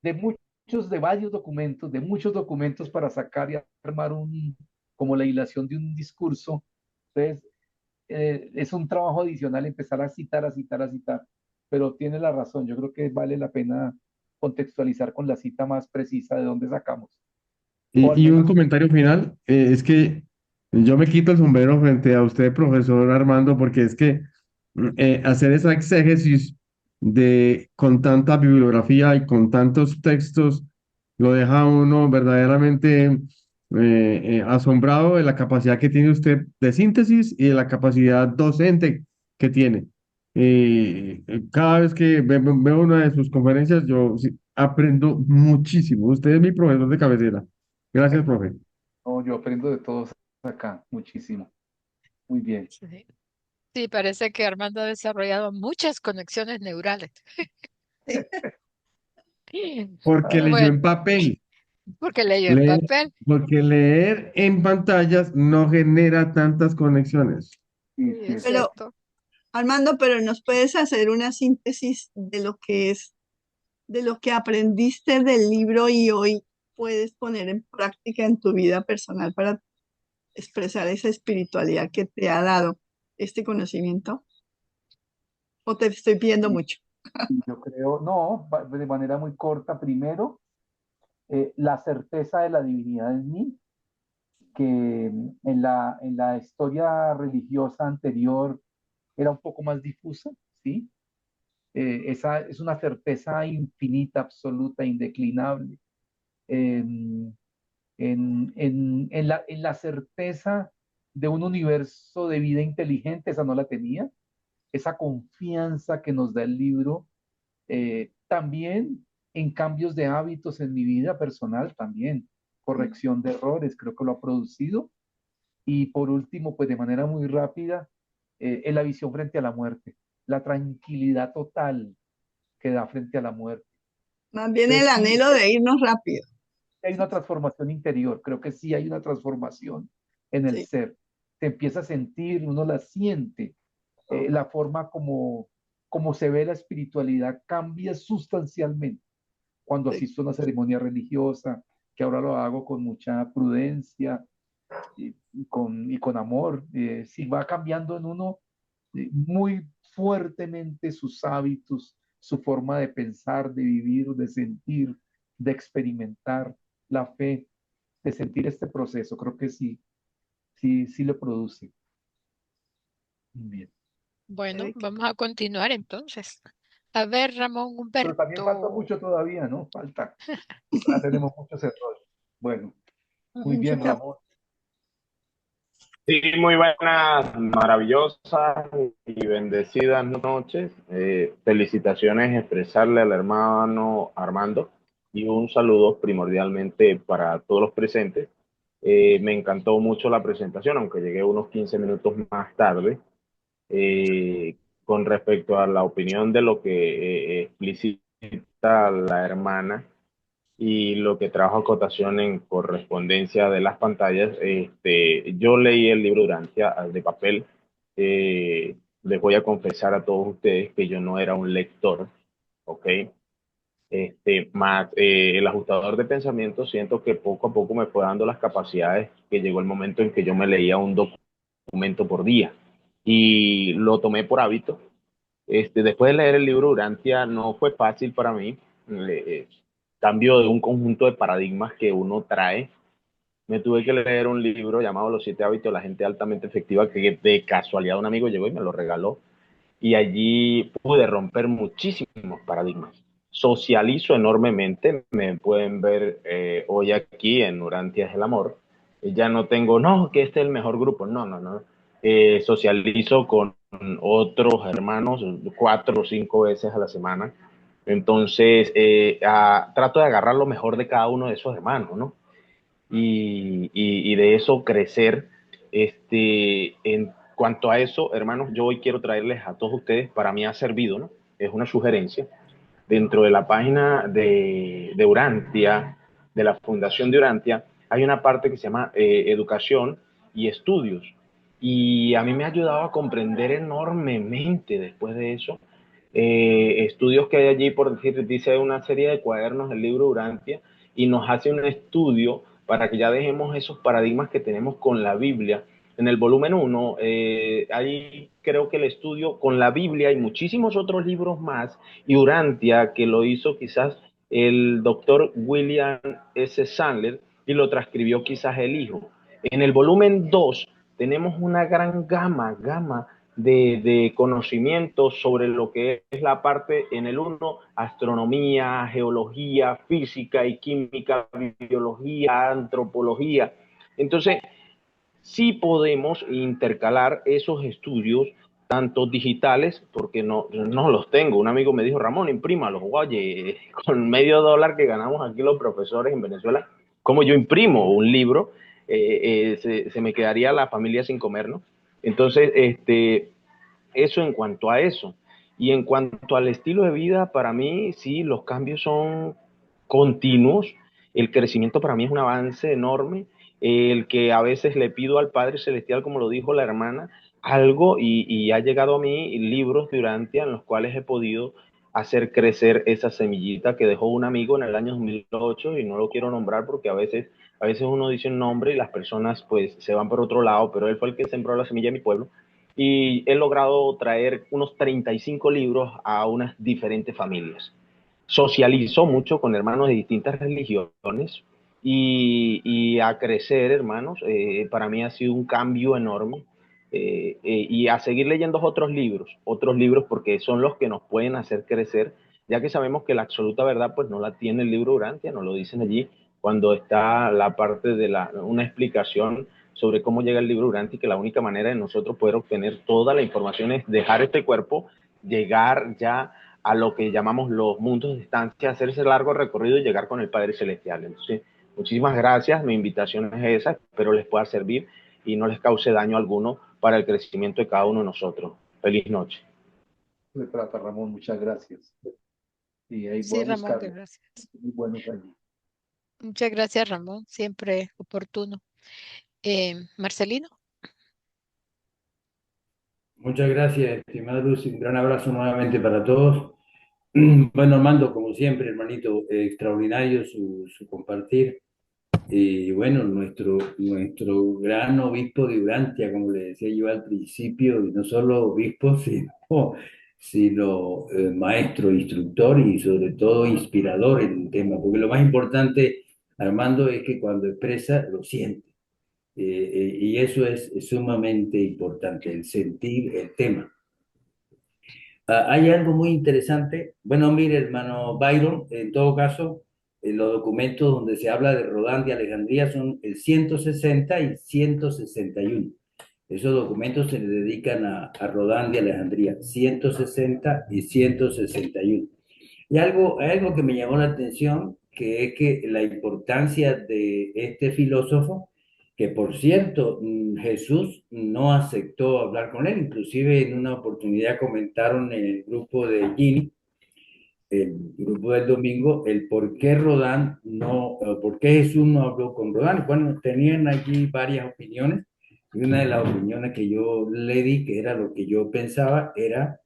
Speaker 4: De de varios documentos, de muchos documentos para sacar y armar como la hilación de un discurso. Entonces, es un trabajo adicional empezar a citar, a citar, a citar. Pero tiene la razón, yo creo que vale la pena contextualizar con la cita más precisa de dónde sacamos. O al
Speaker 7: Y un
Speaker 4: menos,
Speaker 7: comentario final, es que yo me quito el sombrero frente a usted, profesor Armando, porque es que hacer esa exégesis con tanta bibliografía y con tantos textos lo deja a uno verdaderamente asombrado de la capacidad que tiene usted de síntesis y de la capacidad docente que tiene. Cada vez que veo una de sus conferencias, yo sí, aprendo muchísimo. Usted es mi profesor de cabecera. Gracias, profe.
Speaker 4: no, yo aprendo de todos acá, muchísimo. Muy bien.
Speaker 5: Sí. Sí, parece que Armando ha desarrollado muchas conexiones neurales.
Speaker 7: Porque
Speaker 4: Ah,
Speaker 7: leyó
Speaker 5: Bueno,
Speaker 7: en papel.
Speaker 5: porque leyó en
Speaker 7: Leer,
Speaker 5: papel.
Speaker 7: porque leer en pantallas no genera tantas conexiones.
Speaker 4: sí,
Speaker 5: Sí,
Speaker 4: sí,
Speaker 5: es
Speaker 1: Pero,
Speaker 5: cierto.
Speaker 1: Armando, pero nos puedes hacer una síntesis de lo que es, de lo que aprendiste del libro y hoy puedes poner en práctica en tu vida personal para expresar esa espiritualidad que te ha dado este conocimiento. ¿O te estoy pidiendo
Speaker 4: sí,
Speaker 1: mucho?
Speaker 4: yo creo, no, de manera muy corta. Primero, la certeza de la divinidad en mí, que en la historia religiosa anterior era un poco más difusa, ¿sí? Esa es una certeza infinita, absoluta, indeclinable. En, en la certeza de un universo de vida inteligente, esa no la tenía. Esa confianza que nos da el libro, también en cambios de hábitos en mi vida personal, también. corrección de errores, creo que lo ha producido. Y por último, pues de manera muy rápida, es la visión frente a la muerte, la tranquilidad total que da frente a la muerte.
Speaker 1: Más bien el
Speaker 4: Entonces, sí,
Speaker 1: anhelo de irnos rápido.
Speaker 4: hay una transformación interior, creo que sí hay una transformación en el
Speaker 1: Sí,
Speaker 4: ser. Se empieza a sentir, uno la siente, la forma como se ve la espiritualidad cambia sustancialmente cuando
Speaker 1: sí.
Speaker 4: asisto a una ceremonia religiosa, que ahora lo hago con mucha prudencia y con amor. Sí, va cambiando en uno muy fuertemente sus hábitos, su forma de pensar, de vivir, de sentir, de experimentar la fe, de sentir este proceso. Creo que sí, sí lo produce. Bien.
Speaker 5: Bueno,
Speaker 1: Qué
Speaker 5: vamos a continuar entonces. A ver, Ramón
Speaker 4: Pero también falta
Speaker 5: Humberto.
Speaker 4: mucho todavía, ¿no? Falta. Todavía tenemos muchos errores. Bueno, muy bien,
Speaker 1: mucha-
Speaker 4: Ramón.
Speaker 9: Sí, muy buenas, maravillosas y bendecidas noches. Felicitaciones, expresarle al hermano Armando y un saludo primordialmente para todos los presentes. Me encantó mucho la presentación, aunque llegué unos 15 minutos más tarde. Con respecto a la opinión de lo que explicita la hermana y lo que trajo acotación en correspondencia de las pantallas, yo leí el libro Urantia de papel. Les voy a confesar a todos ustedes que yo no era un lector, ¿ok? Más el ajustador de pensamiento, siento que poco a poco me fue dando las capacidades, que llegó el momento en que yo me leía un documento por día y lo tomé por hábito. Después de leer el libro Urantia no fue fácil para mí. Cambio de un conjunto de paradigmas que uno trae. Me tuve que leer un libro llamado Los 7 hábitos de la gente altamente efectiva, que de casualidad un amigo llegó y me lo regaló. Y allí pude romper muchísimos paradigmas. Socializo enormemente. Me pueden ver hoy aquí en Urantia es el amor. Ya no tengo, no, que este es el mejor grupo. No, no, no. Socializo con otros hermanos 4 o 5 veces a la semana. Entonces, trato de agarrar lo mejor de cada uno de esos hermanos, ¿no? Y de eso crecer. En cuanto a eso, hermanos, yo hoy quiero traerles a todos ustedes, para mí ha servido, ¿no? Es una sugerencia. Dentro de la página de Urantia, de la Fundación de Urantia, hay una parte que se llama Educación y Estudios. Y a mí me ha ayudado a comprender enormemente después de eso. Estudios que hay allí, por decir, dice una serie de cuadernos del libro Urantia y nos hace un estudio para que ya dejemos esos paradigmas que tenemos con la Biblia. En el volumen 1, hay creo que el estudio con la Biblia y muchísimos otros libros más, y Urantia, que lo hizo quizás el doctor William S. Sandler y lo transcribió quizás el hijo. En el volumen 2 tenemos una gran gama de conocimientos sobre lo que es la parte en el 1, astronomía, geología, física y química, biología, antropología. Entonces, sí podemos intercalar esos estudios, tanto digitales, porque no los tengo. Un amigo me dijo, Ramón, imprímalos. Oye, con $medio que ganamos aquí los profesores en Venezuela, ¿cómo yo imprimo un libro? Se me quedaría la familia sin comer, ¿no? Entonces, eso en cuanto a eso. Y en cuanto al estilo de vida, para mí, sí, los cambios son continuos. El crecimiento para mí es un avance enorme. El que a veces le pido al Padre Celestial, como lo dijo la hermana, algo y ha llegado a mí libros de Urantia en los cuales he podido hacer crecer esa semillita que dejó un amigo en el año 2008 y no lo quiero nombrar porque a veces uno dice un nombre y las personas pues se van por otro lado, pero él fue el que sembró la semilla en mi pueblo y he logrado traer unos 35 libros a unas diferentes familias. Socializó mucho con hermanos de distintas religiones y a crecer, hermanos, para mí ha sido un cambio enorme. Y a seguir leyendo otros libros porque son los que nos pueden hacer crecer, ya que sabemos que la absoluta verdad pues no la tiene el libro Urantia, nos lo dicen allí cuando está la parte de una explicación sobre cómo llega el libro Urantia, que la única manera de nosotros poder obtener toda la información es dejar este cuerpo, llegar ya a lo que llamamos los mundos de estancia, hacer ese largo recorrido y llegar con el Padre Celestial. Entonces, Muchísimas gracias, mi invitación es esa, espero les pueda servir y no les cause daño alguno para el crecimiento de cada uno de nosotros. Feliz noche.
Speaker 4: Se trata, Ramón, muchas gracias. Y ahí voy
Speaker 5: Sí,
Speaker 4: a
Speaker 5: Ramón,
Speaker 4: buscarlo.
Speaker 5: gracias.
Speaker 4: Muy buenos allí.
Speaker 5: Muchas gracias, Ramón. Siempre oportuno. Marcelino.
Speaker 10: Muchas gracias, estimada Lucy. Un gran abrazo nuevamente para todos. Bueno, Armando, como siempre, hermanito, extraordinario su compartir. Y bueno, nuestro gran obispo de Urantia, como le decía yo al principio, y no solo obispo, sino maestro, instructor y sobre todo inspirador en el tema, porque lo más importante, Armando, es que cuando expresa, lo siente. Y eso es sumamente importante, el sentir el tema. Hay algo muy interesante. Bueno, mire, hermano Byron, en todo caso, los documentos donde se habla de Rodán de Alejandría son el 160 y 161. Esos documentos se le dedican a Rodán de Alejandría, 160 y 161. Y algo que me llamó la atención, que es que la importancia de este filósofo, que por cierto, Jesús no aceptó hablar con él, inclusive en una oportunidad comentaron en el grupo de Gini, el grupo del domingo, el por qué Rodán no, por qué Jesús no habló con Rodán. Bueno, tenían allí varias opiniones, y una de las opiniones que yo le di, que era lo que yo pensaba, era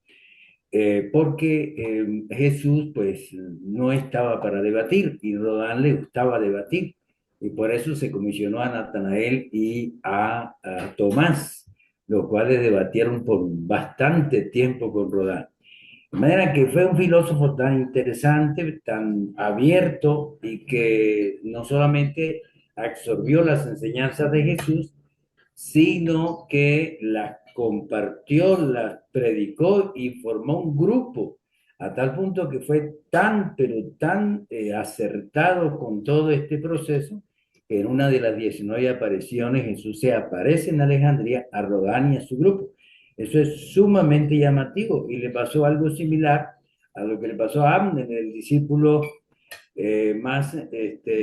Speaker 10: porque Jesús pues no estaba para debatir y Rodán le gustaba debatir y por eso se comisionó a Natanael y a Tomás, los cuales debatieron por bastante tiempo con Rodán. De manera que fue un filósofo tan interesante, tan abierto y que no solamente absorbió las enseñanzas de Jesús, sino que las compartió, las predicó y formó un grupo, a tal punto que fue tan, pero tan acertado con todo este proceso, que en una de las 19 apariciones Jesús se aparece en Alejandría a Rodán y a su grupo. Eso es sumamente llamativo y le pasó algo similar a lo que le pasó a Abner, el discípulo más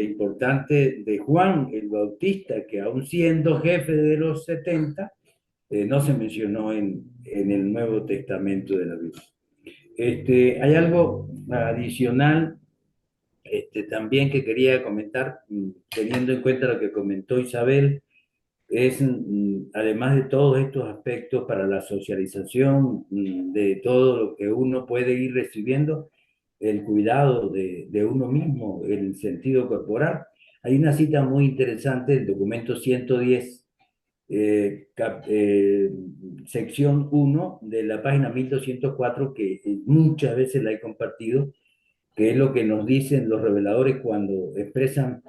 Speaker 10: importante de Juan el Bautista, que aún siendo jefe de los 70, no se mencionó en el Nuevo Testamento de la Biblia. Hay algo adicional también que quería comentar, teniendo en cuenta lo que comentó Isabel, es, además de todos estos aspectos para la socialización, de todo lo que uno puede ir recibiendo, el cuidado de uno mismo, el sentido corporal. Hay una cita muy interesante del documento 110, sección 1 de la página 1204, que muchas veces la he compartido, que es lo que nos dicen los reveladores cuando expresan: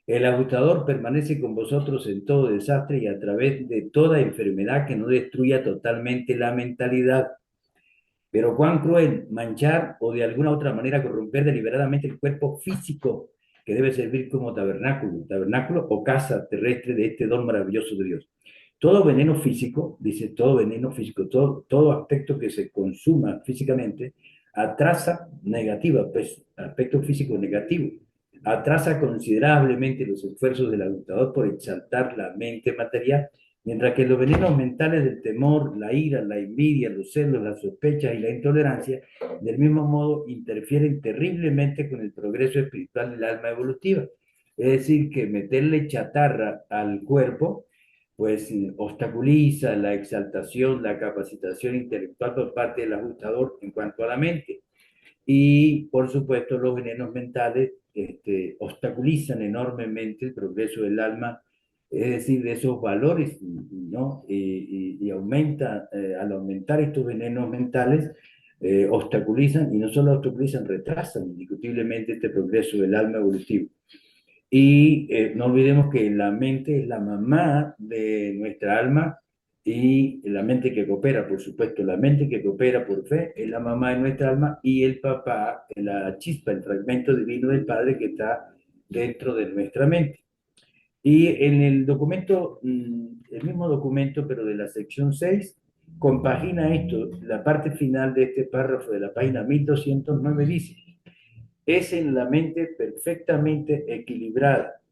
Speaker 10: el ajustador permanece con vosotros en todo desastre y a través de toda enfermedad que no destruya totalmente la mentalidad. Pero cuán cruel manchar o de alguna otra manera corromper deliberadamente el cuerpo físico que debe servir como tabernáculo o casa terrestre de este don maravilloso de Dios. Todo veneno físico, dice, todo veneno físico, todo aspecto que se consuma físicamente, atrasa negativa, pues aspecto físico negativo, atrasa considerablemente los esfuerzos del agotador por exaltar la mente material, mientras que los venenos mentales del temor, la ira, la envidia, los celos, las sospechas y la intolerancia, del mismo modo, interfieren terriblemente con el progreso espiritual del alma evolutiva. Es decir, que meterle chatarra al cuerpo, pues obstaculiza la exaltación, la capacitación intelectual por parte del ajustador en cuanto a la mente. Y, por supuesto, los venenos mentales obstaculizan enormemente el progreso del alma, es decir, de esos valores, ¿no? Y aumenta, al aumentar estos venenos mentales, obstaculizan, y no solo obstaculizan, retrasan indiscutiblemente este progreso del alma evolutivo. Y no olvidemos que la mente es la mamá de nuestra alma y la mente que coopera, por supuesto, la mente que coopera por fe es la mamá de nuestra alma y el papá, la chispa, el fragmento divino del Padre que está dentro de nuestra mente. Y en el documento, el mismo documento, pero de la sección 6, compagina esto, la parte final de este párrafo de la página 1209 dice: es en la mente perfectamente equilibrada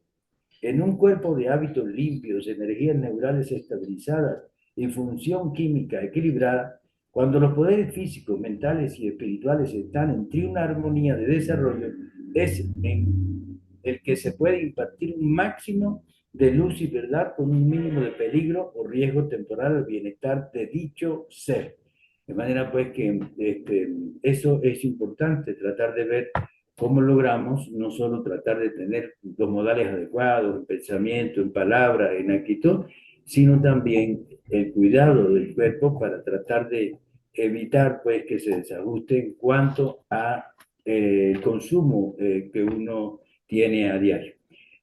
Speaker 10: En un cuerpo de hábitos limpios, energías neurales estabilizadas y función química equilibrada, cuando los poderes físicos, mentales y espirituales están en triuna armonía de desarrollo, es en el que se puede impartir un máximo de luz y verdad con un mínimo de peligro o riesgo temporal al bienestar de dicho ser. De manera pues que eso es importante, tratar de ver cómo logramos no solo tratar de tener los modales adecuados en pensamiento, en palabra, en actitud, sino también el cuidado del cuerpo para tratar de evitar pues que se desajuste en cuanto a el consumo que uno tiene a diario.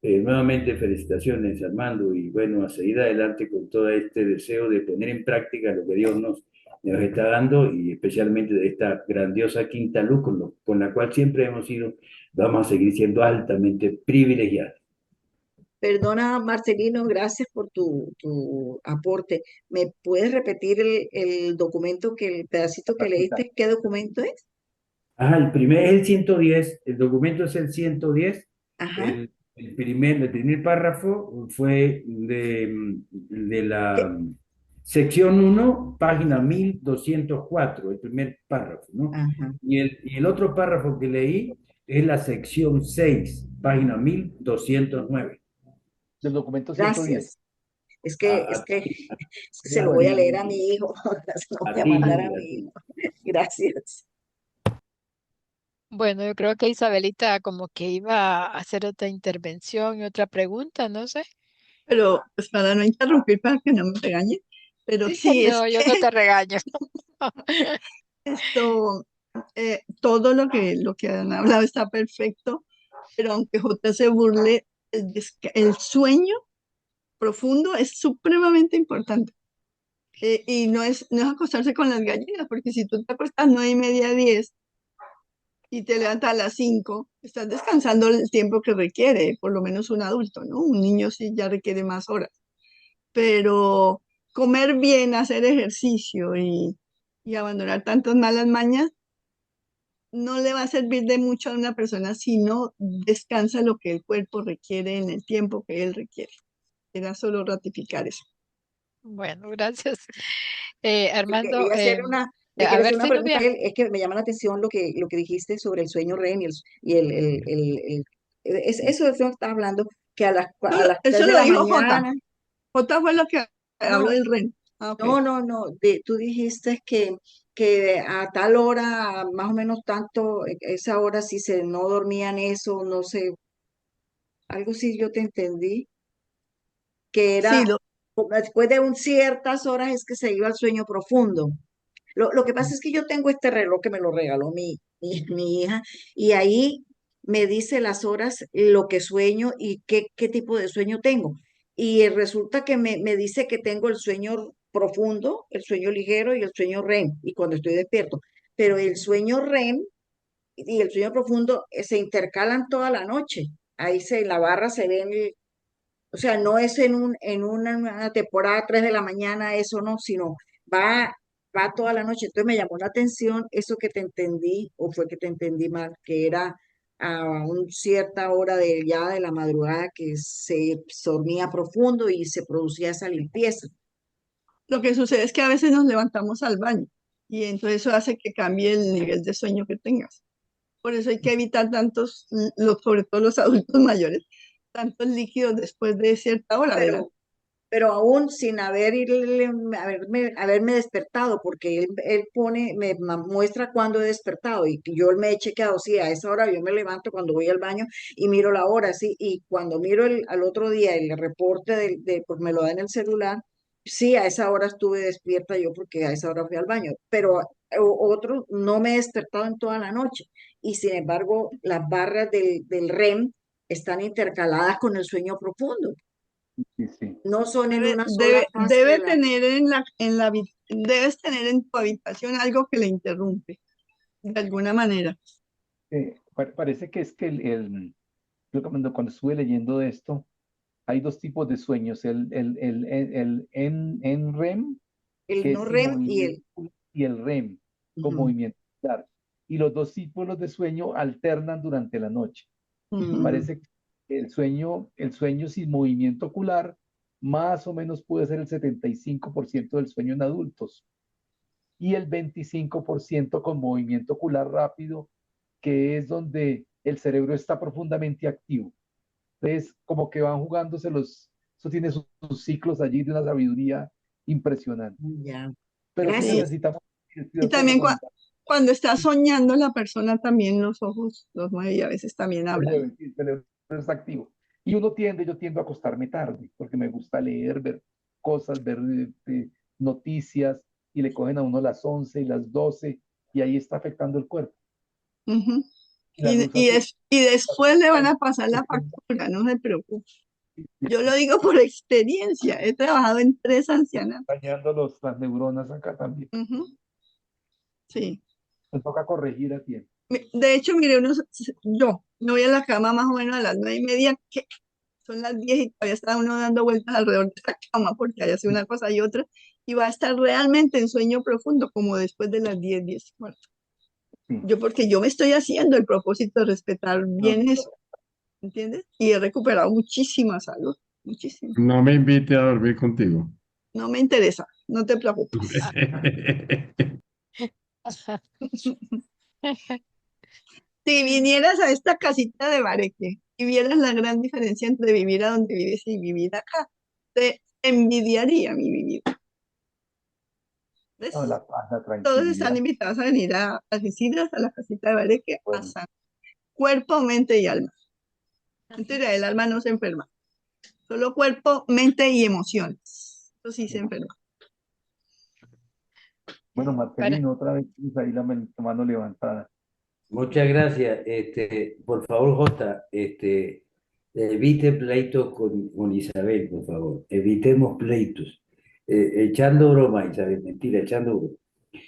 Speaker 10: Nuevamente felicitaciones Armando y bueno, a seguir adelante con todo este deseo de poner en práctica lo que Dios nos está dando y especialmente de esta grandiosa quinta luz con la cual siempre hemos sido, vamos a seguir siendo altamente privilegiados.
Speaker 6: Perdona, Marcelino, gracias por tu aporte. ¿Me puedes repetir el documento, el pedacito que leíste? ¿Qué documento es?
Speaker 10: Ajá, el primer es el 110, el documento es el 110.
Speaker 6: Ajá.
Speaker 10: El primer párrafo fue de
Speaker 6: ¿Qué?
Speaker 10: la sección 1, página 1204, el primer párrafo, ¿no?
Speaker 6: Ajá.
Speaker 10: Y el otro párrafo que leí es la sección 6, página 1209.
Speaker 4: Del documento 110.
Speaker 6: Gracias. Es que se lo voy a leer a mi hijo, se lo voy a mandar a mi hijo. Gracias.
Speaker 5: Bueno, yo creo que Isabelita como que iba a hacer otra intervención y otra pregunta, no sé.
Speaker 1: Pero pues para no interrumpir, para que no me regañe, pero sí es
Speaker 5: No, yo no
Speaker 1: que
Speaker 5: te regaño.
Speaker 1: esto, todo lo que han hablado está perfecto, pero aunque J se burle, el sueño profundo es supremamente importante. Y no es acostarse con las gallinas, porque si tú te acuestas 9:30, 10 y te levantas a las 5, estás descansando el tiempo que requiere, por lo menos un adulto, ¿no? Un niño sí ya requiere más horas. Pero comer bien, hacer ejercicio y abandonar tantas malas mañas no le va a servir de mucho a una persona si no descansa lo que el cuerpo requiere en el tiempo que él requiere. Era solo ratificar eso.
Speaker 5: Bueno, gracias.
Speaker 6: Yo
Speaker 5: Armando,
Speaker 6: le
Speaker 5: a
Speaker 6: quiero hacer
Speaker 5: ver,
Speaker 6: una pregunta a
Speaker 5: Silvia.
Speaker 6: él, es que me llama la atención lo que dijiste sobre el sueño REM eso es lo que estás hablando, que a las 3
Speaker 1: Eso
Speaker 6: de
Speaker 1: lo
Speaker 6: la
Speaker 1: dijo J.
Speaker 6: mañana,
Speaker 1: J fue lo que habló
Speaker 6: no,
Speaker 1: del REM. Ah, ok.
Speaker 6: no, tú dijiste que a tal hora, más o menos tanto, esa hora si se no dormían eso, no sé, algo sí yo te entendí, que
Speaker 1: Sí,
Speaker 6: era como después de ciertas horas es que se iba al sueño profundo. Lo que pasa es que yo tengo este reloj que me lo regaló mi hija y ahí me dice las horas, lo que sueño y qué tipo de sueño tengo. Y resulta que me dice que tengo el sueño profundo, el sueño ligero y el sueño REM, y cuando estoy despierto. Pero el sueño REM y el sueño profundo se intercalan toda la noche. En la barra se ven, o sea, no es en una temporada 3 de la mañana, eso no, sino va, va toda la noche. Entonces me llamó la atención eso que te entendí, o fue que te entendí mal, que era a una cierta hora ya de la madrugada que se dormía profundo y se producía esa limpieza.
Speaker 1: lo que sucede es que a veces nos levantamos al baño y entonces eso hace que cambie el nivel de sueño que tengas. Por eso hay que evitar sobre todo los adultos mayores, tantos líquidos después de cierta hora de la...
Speaker 6: Pero aún sin haberme despertado, porque él muestra cuando he despertado y yo me he chequeado, sí, a esa hora yo me levanto cuando voy al baño y miro la hora, sí, y cuando miro al otro día el reporte pues me lo da en el celular, sí, a esa hora estuve despierta yo porque a esa hora fui al baño, pero otro no me he despertado en toda la noche y sin embargo las barras del REM están intercaladas con el sueño profundo.
Speaker 4: Sí, sí.
Speaker 6: No son en
Speaker 1: Debe,
Speaker 6: una sola
Speaker 1: debe,
Speaker 6: fase de
Speaker 1: debe
Speaker 6: la...
Speaker 1: tener debes tener en tu habitación algo que le interrumpe, de alguna manera.
Speaker 4: Parece que es que yo cuando estuve leyendo esto, hay dos tipos de sueños, el REM,
Speaker 6: El
Speaker 4: que
Speaker 6: no
Speaker 4: es sin
Speaker 6: REM y
Speaker 4: movimiento,
Speaker 6: el...
Speaker 4: y el REM, con
Speaker 6: Ujú,
Speaker 4: movimiento muscular. Y los dos tipos de sueño alternan durante la noche.
Speaker 6: ujú.
Speaker 4: Parece que el sueño sin movimiento ocular más o menos puede ser el 75% del sueño en adultos y el 25% con movimiento ocular rápido, que es donde el cerebro está profundamente activo. Entonces, como que van jugándose eso tiene sus ciclos allí de una sabiduría impresionante.
Speaker 6: Ya.
Speaker 4: Pero sí
Speaker 1: Sí.
Speaker 6: Gracias.
Speaker 4: necesitamos, estoy de
Speaker 1: Y
Speaker 4: acuerdo
Speaker 1: también
Speaker 4: con
Speaker 1: cuando está soñando la persona también los ojos los mueve y a veces también
Speaker 4: se
Speaker 1: hablan.
Speaker 4: mueve, sí, el cerebro está activo. Y yo tiendo a acostarme tarde, porque me gusta leer, ver cosas, ver noticias, y le cogen a uno las 11 y las 12, y ahí está afectando el cuerpo.
Speaker 1: Ujú.
Speaker 4: Y la luz
Speaker 1: Y,
Speaker 4: azul
Speaker 1: y después le van
Speaker 4: está
Speaker 1: a pasar la factura, no se preocupe. Yo lo digo por experiencia. He trabajado en 3 ancianas.
Speaker 4: dañando las neuronas acá también.
Speaker 1: Ujú. Sí.
Speaker 4: Me toca corregir a tiempo.
Speaker 1: De hecho, mire, yo me voy a la cama más o menos a las 9:30, que son las 10 y todavía está uno dando vueltas alrededor de la cama porque hay hace una cosa y otra, y va a estar realmente en sueño profundo, como después de las 10, 10:15.
Speaker 4: Sí.
Speaker 1: Porque yo me estoy haciendo el propósito de respetar bien eso, ¿entiendes? Y he recuperado muchísima salud, muchísima.
Speaker 7: No me invite a dormir contigo.
Speaker 1: No me interesa, no te preocupes. Si vinieras a esta casita de Bareque y vieras la gran diferencia entre vivir a donde vives y vivir acá, te envidiaría mi vida. ¿Ves?
Speaker 4: No, la paz, la
Speaker 1: Todos están
Speaker 4: tranquilidad.
Speaker 1: invitados a venir a Algeciras, a la casita de Bareque, a
Speaker 4: Bueno,
Speaker 1: sanar cuerpo, mente y alma. Mentira, el alma no se enferma, solo cuerpo, mente y emociones. Eso sí se enferma.
Speaker 4: bueno,
Speaker 5: Para,
Speaker 4: Marcelino, otra vez tienes ahí la mano levantada.
Speaker 10: Muchas gracias. Por favor, Jota, evite pleitos con Isabel, por favor. Evitemos pleitos. Echando broma, Isabel, mentira, echando broma.
Speaker 1: Lo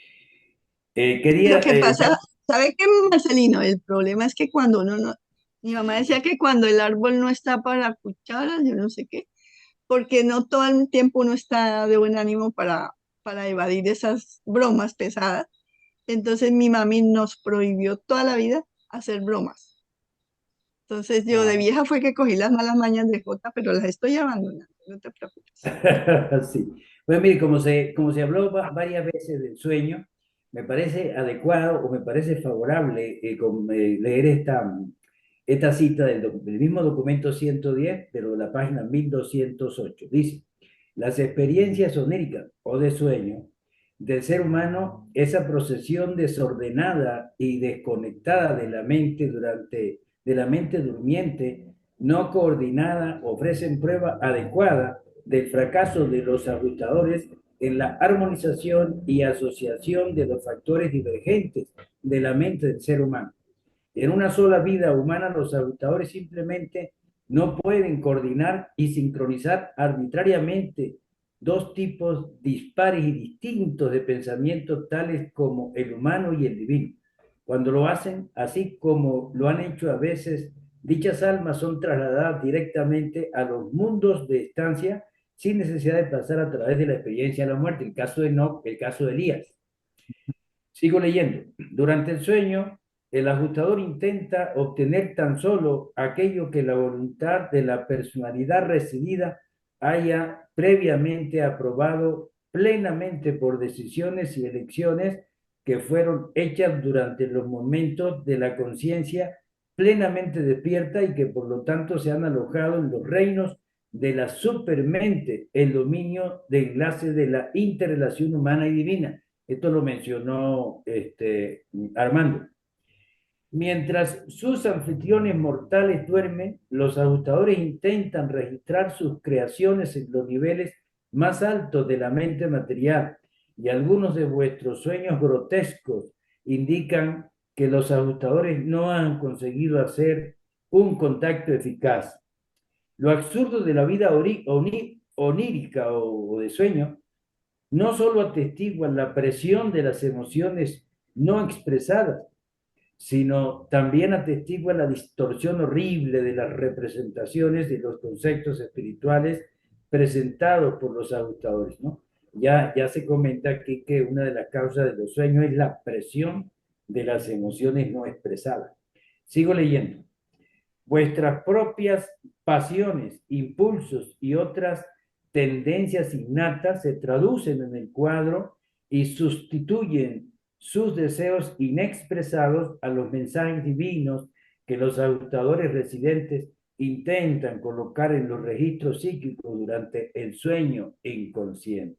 Speaker 10: Quería,
Speaker 1: que pasa, ¿sabe qué, Marcelino? El problema es que cuando uno no, mi mamá decía que cuando el árbol no está para cucharas, yo no sé qué, porque no todo el tiempo uno está de buen ánimo para evadir esas bromas pesadas. Entonces mi mami nos prohibió toda la vida hacer bromas. Entonces yo de
Speaker 4: Ah,
Speaker 1: vieja fue que cogí las malas mañas de Jota, pero las estoy abandonando, no te preocupes.
Speaker 10: sí. Pues mire, como se habló varias veces del sueño, me parece adecuado o me parece favorable leer esta cita del mismo documento 110, pero de la página 1208. Dice, las experiencias oníricas o de sueño del ser humano, esa procesión desordenada y desconectada de la mente durmiente, no coordinada, ofrecen prueba adecuada del fracaso de los ajustadores en la armonización y asociación de los factores divergentes de la mente del ser humano. En una sola vida humana, los ajustadores simplemente no pueden coordinar y sincronizar arbitrariamente dos tipos dispares y distintos de pensamientos tales como el humano y el divino. Cuando lo hacen, así como lo han hecho a veces, dichas almas son trasladadas directamente a los mundos de estancia sin necesidad de pasar a través de la experiencia de la muerte. El caso de Enoch, el caso de Elías. Sigo leyendo. Durante el sueño, el ajustador intenta obtener tan solo aquello que la voluntad de la personalidad residida haya previamente aprobado plenamente por decisiones y elecciones que fueron hechas durante los momentos de la conciencia plenamente despierta y que por lo tanto se han alojado en los reinos de la supermente, el dominio de enlace de la interrelación humana y divina. Esto lo mencionó Armando. Mientras sus anfitriones mortales duermen, los ajustadores intentan registrar sus creaciones en los niveles más altos de la mente material, y algunos de vuestros sueños grotescos indican que los ajustadores no han conseguido hacer un contacto eficaz. Lo absurdo de la vida onírica o de sueño no solo atestiguan la presión de las emociones no expresadas, sino también atestiguan la distorsión horrible de las representaciones de los conceptos espirituales presentados por los ajustadores, ¿no? Ya se comenta aquí que una de las causas de los sueños es la presión de las emociones no expresadas. Sigo leyendo. Vuestras propias pasiones, impulsos y otras tendencias innatas se traducen en el cuadro y sustituyen sus deseos inexpresados a los mensajes divinos que los ajustadores residentes intentan colocar en los registros psíquicos durante el sueño inconsciente.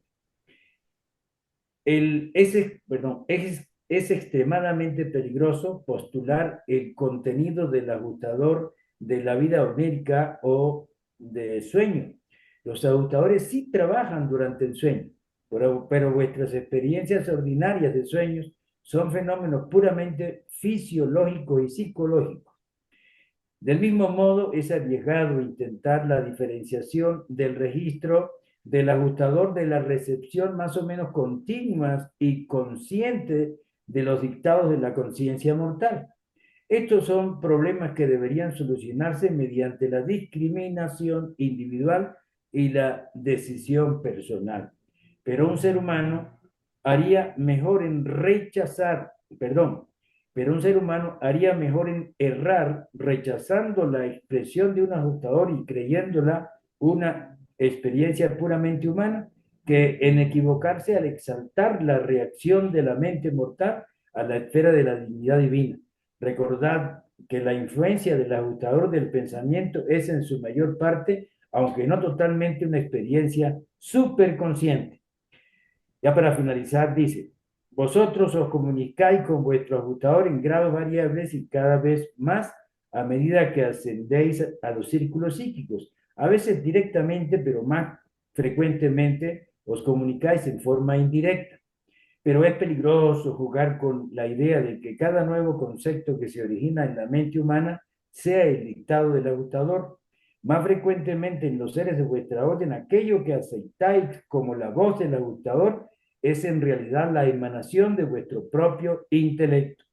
Speaker 10: Es extremadamente peligroso postular el contenido del ajustador de la vida onírica o de sueño. Los ajustadores sí trabajan durante el sueño, pero vuestras experiencias ordinarias de sueños son fenómenos puramente fisiológicos y psicológicos. Del mismo modo, es arriesgado intentar la diferenciación del registro del ajustador de la recepción más o menos continua y consciente de los dictados de la conciencia mortal. Estos son problemas que deberían solucionarse mediante la discriminación individual y la decisión personal. Pero un ser humano haría mejor en pero un ser humano haría mejor en errar rechazando la expresión de un ajustador y creyéndola una experiencia puramente humana que en equivocarse al exaltar la reacción de la mente mortal a la esfera de la dignidad divina. Recordad que la influencia del ajustador del pensamiento es en su mayor parte, aunque no totalmente, una experiencia superconsciente. Ya para finalizar, dice, vosotros os comunicáis con vuestro ajustador en grados variables y cada vez más a medida que ascendéis a los círculos psíquicos. A veces directamente, pero más frecuentemente os comunicáis en forma indirecta. Pero es peligroso jugar con la idea de que cada nuevo concepto que se origina en la mente humana sea el dictado del ajustador. Más frecuentemente en los seres de vuestra orden, aquello que aceptáis como la voz del ajustador es en realidad la emanación de vuestro propio intelecto.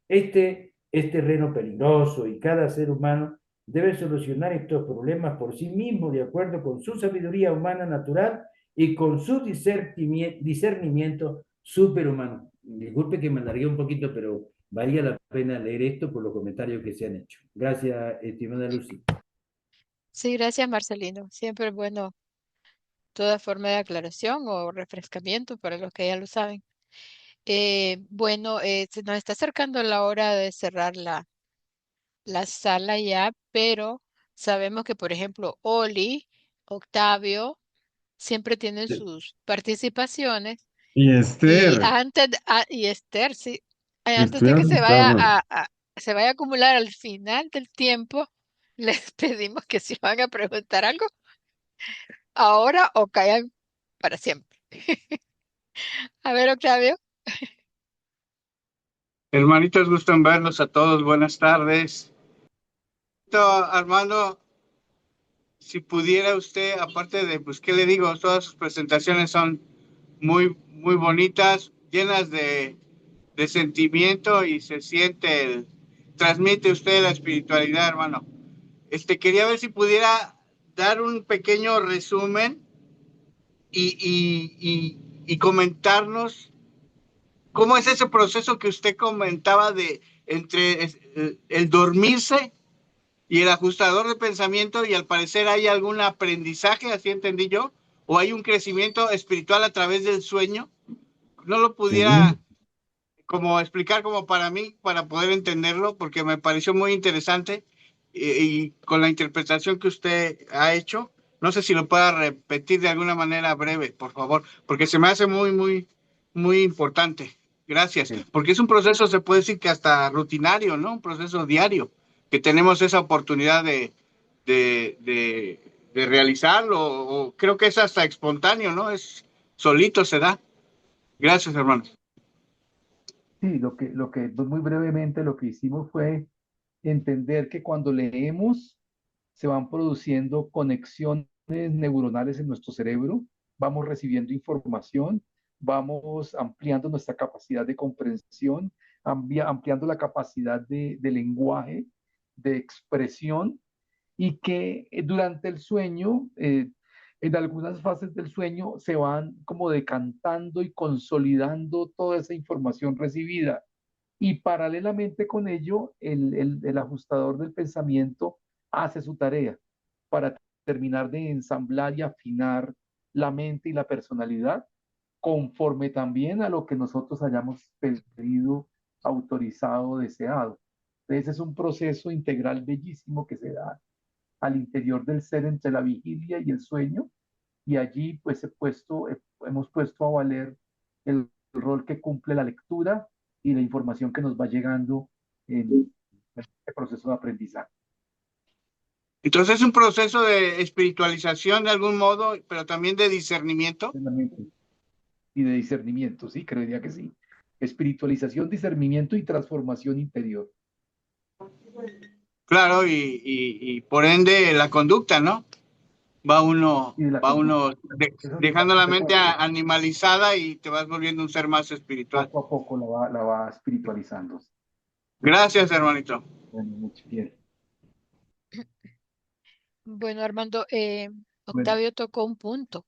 Speaker 10: Este es terreno peligroso y cada ser humano debe solucionar estos problemas por sí mismo de acuerdo con su sabiduría humana natural y con su discernimiento superhumano. Disculpe que me alargué un poquito, pero valía la pena leer esto por los comentarios que se han hecho. Gracias, estimada Lucy.
Speaker 5: Sí, gracias, Marcelino. Siempre es bueno toda forma de aclaración o refrescamiento para los que ya lo saben. Bueno, se nos está acercando la hora de cerrar la sala ya, pero sabemos que, por ejemplo, Oli, Octavio, siempre tienen sus participaciones
Speaker 7: Y
Speaker 5: y
Speaker 7: Esther,
Speaker 5: y Esther, sí, antes
Speaker 7: estoy
Speaker 5: de que
Speaker 7: asustado.
Speaker 5: se vaya a acumular al final del tiempo, les pedimos que si van a preguntar algo, ahora o callan para siempre. A ver, Octavio.
Speaker 11: Hermanitos, gusto en verlos a todos. Buenas tardes. Armando, si pudiera usted, aparte de, pues, ¿qué le digo? Todas sus presentaciones son muy bonitas, llenas de sentimiento y se siente transmite usted la espiritualidad, hermano. Quería ver si pudiera dar un pequeño resumen y comentarnos cómo es ese proceso que usted comentaba de entre el dormirse y el ajustador de pensamiento, y al parecer hay algún aprendizaje, así entendí yo, o hay un crecimiento espiritual a través del sueño. No lo
Speaker 7: Sí.
Speaker 11: pudiera como explicar como para mí, para poder entenderlo, porque me pareció muy interesante y con la interpretación que usted ha hecho. No sé si lo pueda repetir de alguna manera breve, por favor, porque se me hace muy importante. Gracias,
Speaker 4: Sí.
Speaker 11: porque es un proceso, se puede decir que hasta rutinario, ¿no? Un proceso diario, que tenemos esa oportunidad de realizarlo, o creo que es hasta espontáneo, ¿no? Es solito se da. Gracias, hermanos.
Speaker 4: Sí, pues, muy brevemente lo que hicimos fue entender que cuando leemos se van produciendo conexiones neuronales en nuestro cerebro, vamos recibiendo información, vamos ampliando nuestra capacidad de comprensión, ampliando la capacidad de lenguaje, de expresión, y que durante el sueño, en algunas fases del sueño, se van como decantando y consolidando toda esa información recibida. Y paralelamente con ello, el ajustador del pensamiento hace su tarea para terminar de ensamblar y afinar la mente y la personalidad conforme también a lo que nosotros hayamos pedido, autorizado, deseado. Entonces es un proceso integral bellísimo que se da al interior del ser entre la vigilia y el sueño, y allí pues hemos puesto a valer el rol que cumple la lectura y la información que nos va llegando en este proceso de aprendizaje.
Speaker 11: Entonces es un proceso de espiritualización de algún modo, pero también de discernimiento.
Speaker 4: Y de discernimiento, sí, creería que sí. Espiritualización, discernimiento y transformación interior.
Speaker 11: Claro, y por ende la conducta, ¿no? Va uno dejando la mente animalizada y te vas volviendo un ser más espiritual.
Speaker 4: Poco a poco la va espiritualizando.
Speaker 11: Gracias, hermanito.
Speaker 4: Bueno, muy bien.
Speaker 5: Bueno, Armando, Octavio tocó un punto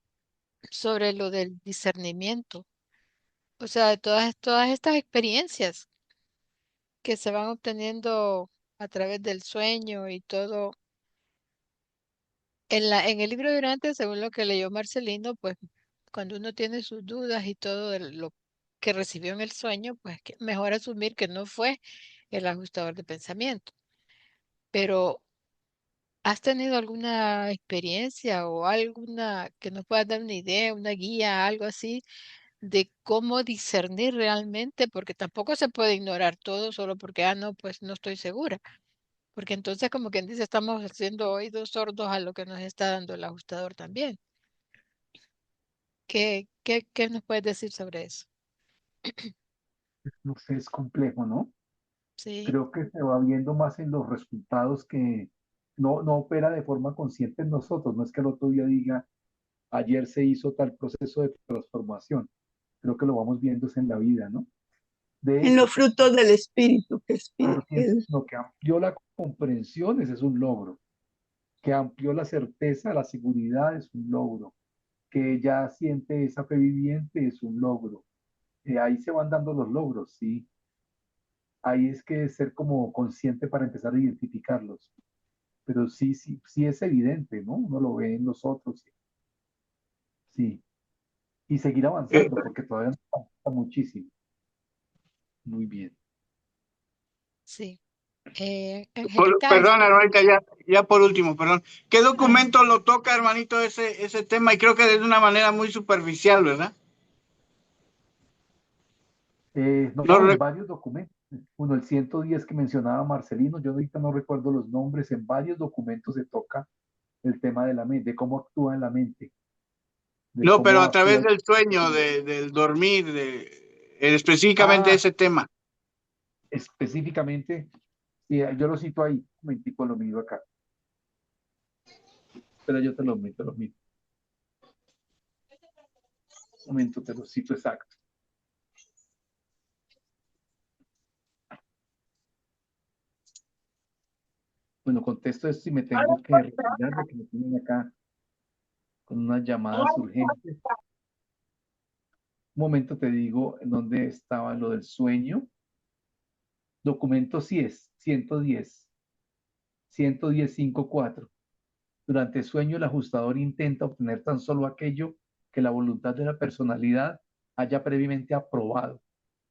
Speaker 5: sobre lo del discernimiento. O sea, de todas estas experiencias que se van obteniendo a través del sueño y todo. En el libro de Durante, según lo que leyó Marcelino, pues cuando uno tiene sus dudas y todo de lo que recibió en el sueño, pues mejor asumir que no fue el ajustador de pensamiento. Pero, ¿has tenido alguna experiencia o alguna que nos pueda dar una idea, una guía, algo así, de cómo discernir realmente? Porque tampoco se puede ignorar todo solo porque, no, pues no estoy segura. Porque entonces, como quien dice, estamos haciendo oídos sordos a lo que nos está dando el ajustador también. ¿Qué nos puedes decir sobre eso?
Speaker 4: No sé, es complejo, ¿no?
Speaker 5: Sí,
Speaker 4: Creo que se va viendo más en los resultados que no opera de forma consciente en nosotros. No es que el otro día diga, ayer se hizo tal proceso de transformación. Creo que lo vamos viendo es en la vida, ¿no? De
Speaker 1: En
Speaker 4: hecho,
Speaker 1: los frutos del espíritu,
Speaker 4: lo que amplió la comprensión, ese es un logro. Que amplió la certeza, la seguridad, es un logro. Que ya siente esa fe viviente, es un logro. Ahí se van dando los logros, ¿sí? Ahí es que ser como consciente para empezar a identificarlos. Pero sí es evidente, ¿no? Uno lo ve en los otros, sí. Y seguir avanzando, porque todavía nos falta muchísimo. Muy bien.
Speaker 5: sí. Angelita,
Speaker 11: Perdón, hermanita, ya por último, perdón. ¿Qué documento lo toca, hermanito, ese tema? Y creo que de una manera muy superficial, ¿verdad?
Speaker 4: En varios documentos. Uno, el 110 que mencionaba Marcelino, yo ahorita no recuerdo los nombres, en varios documentos se toca el tema de la mente, de cómo actúa en la mente.
Speaker 11: No, pero a través del sueño, del dormir, específicamente ese tema.
Speaker 4: Específicamente, sí, yo lo cito ahí, un momentico lo miro acá. Pero yo te lo miro. Un momento, te lo cito exacto. Bueno, contesto esto y me tengo que retirar porque me tienen acá con unas llamadas urgentes. Un momento te digo en dónde estaba lo del sueño. Documento 110.5.4. Durante el sueño, el ajustador intenta obtener tan solo aquello que la voluntad de la personalidad haya previamente aprobado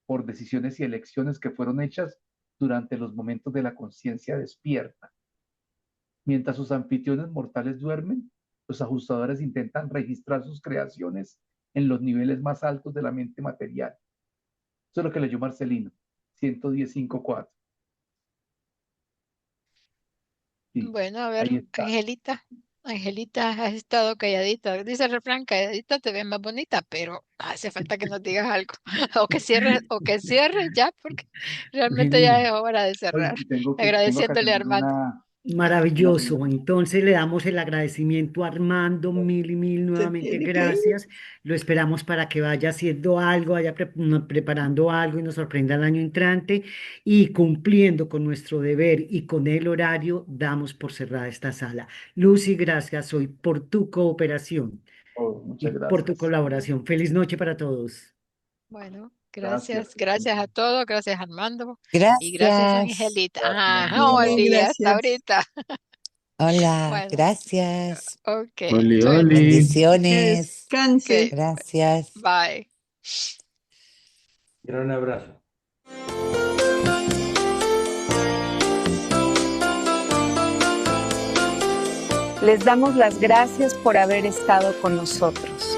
Speaker 4: por decisiones y elecciones que fueron hechas durante los momentos de la conciencia despierta. Mientras sus anfitriones mortales duermen, los ajustadores intentan registrar sus creaciones en los niveles más altos de la mente material. Eso es lo que leyó Marcelino, 110.5.4. Sí,
Speaker 5: bueno, a
Speaker 4: ahí
Speaker 5: ver,
Speaker 4: está.
Speaker 5: Angelita, has estado calladita. Dice el refrán, calladita te ves más bonita, pero hace falta que nos digas algo. O que cierres ya, porque realmente ya es hora de cerrar.
Speaker 4: Tengo que
Speaker 5: Agradeciéndole a
Speaker 4: atender
Speaker 5: Armando.
Speaker 3: Maravilloso. Entonces le damos el agradecimiento a Armando, mil y mil
Speaker 1: Se
Speaker 3: nuevamente
Speaker 1: tiene que ir.
Speaker 3: gracias. Lo esperamos para que vaya haciendo algo, vaya preparando algo y nos sorprenda el año entrante. Y cumpliendo con nuestro deber y con el horario, damos por cerrada esta sala. Lucy, gracias hoy por tu cooperación y
Speaker 4: Muchas
Speaker 3: por tu
Speaker 4: gracias.
Speaker 3: colaboración. Feliz noche para todos.
Speaker 5: Bueno,
Speaker 4: Gracias.
Speaker 5: gracias a todos, gracias Armando y gracias
Speaker 12: Gracias.
Speaker 5: Angelita.
Speaker 4: Gracias.
Speaker 5: Ajá,
Speaker 1: Bueno,
Speaker 5: Oli, hasta
Speaker 1: gracias.
Speaker 5: ahorita.
Speaker 12: Hola,
Speaker 5: Bueno,
Speaker 12: gracias.
Speaker 5: ok.
Speaker 7: Oli,
Speaker 5: Bueno,
Speaker 7: oli.
Speaker 1: Que
Speaker 12: Bendiciones.
Speaker 1: descanse.
Speaker 5: ok.
Speaker 12: Gracias.
Speaker 5: Bye.
Speaker 10: Gran abrazo.
Speaker 2: Les damos las gracias por haber estado con nosotros.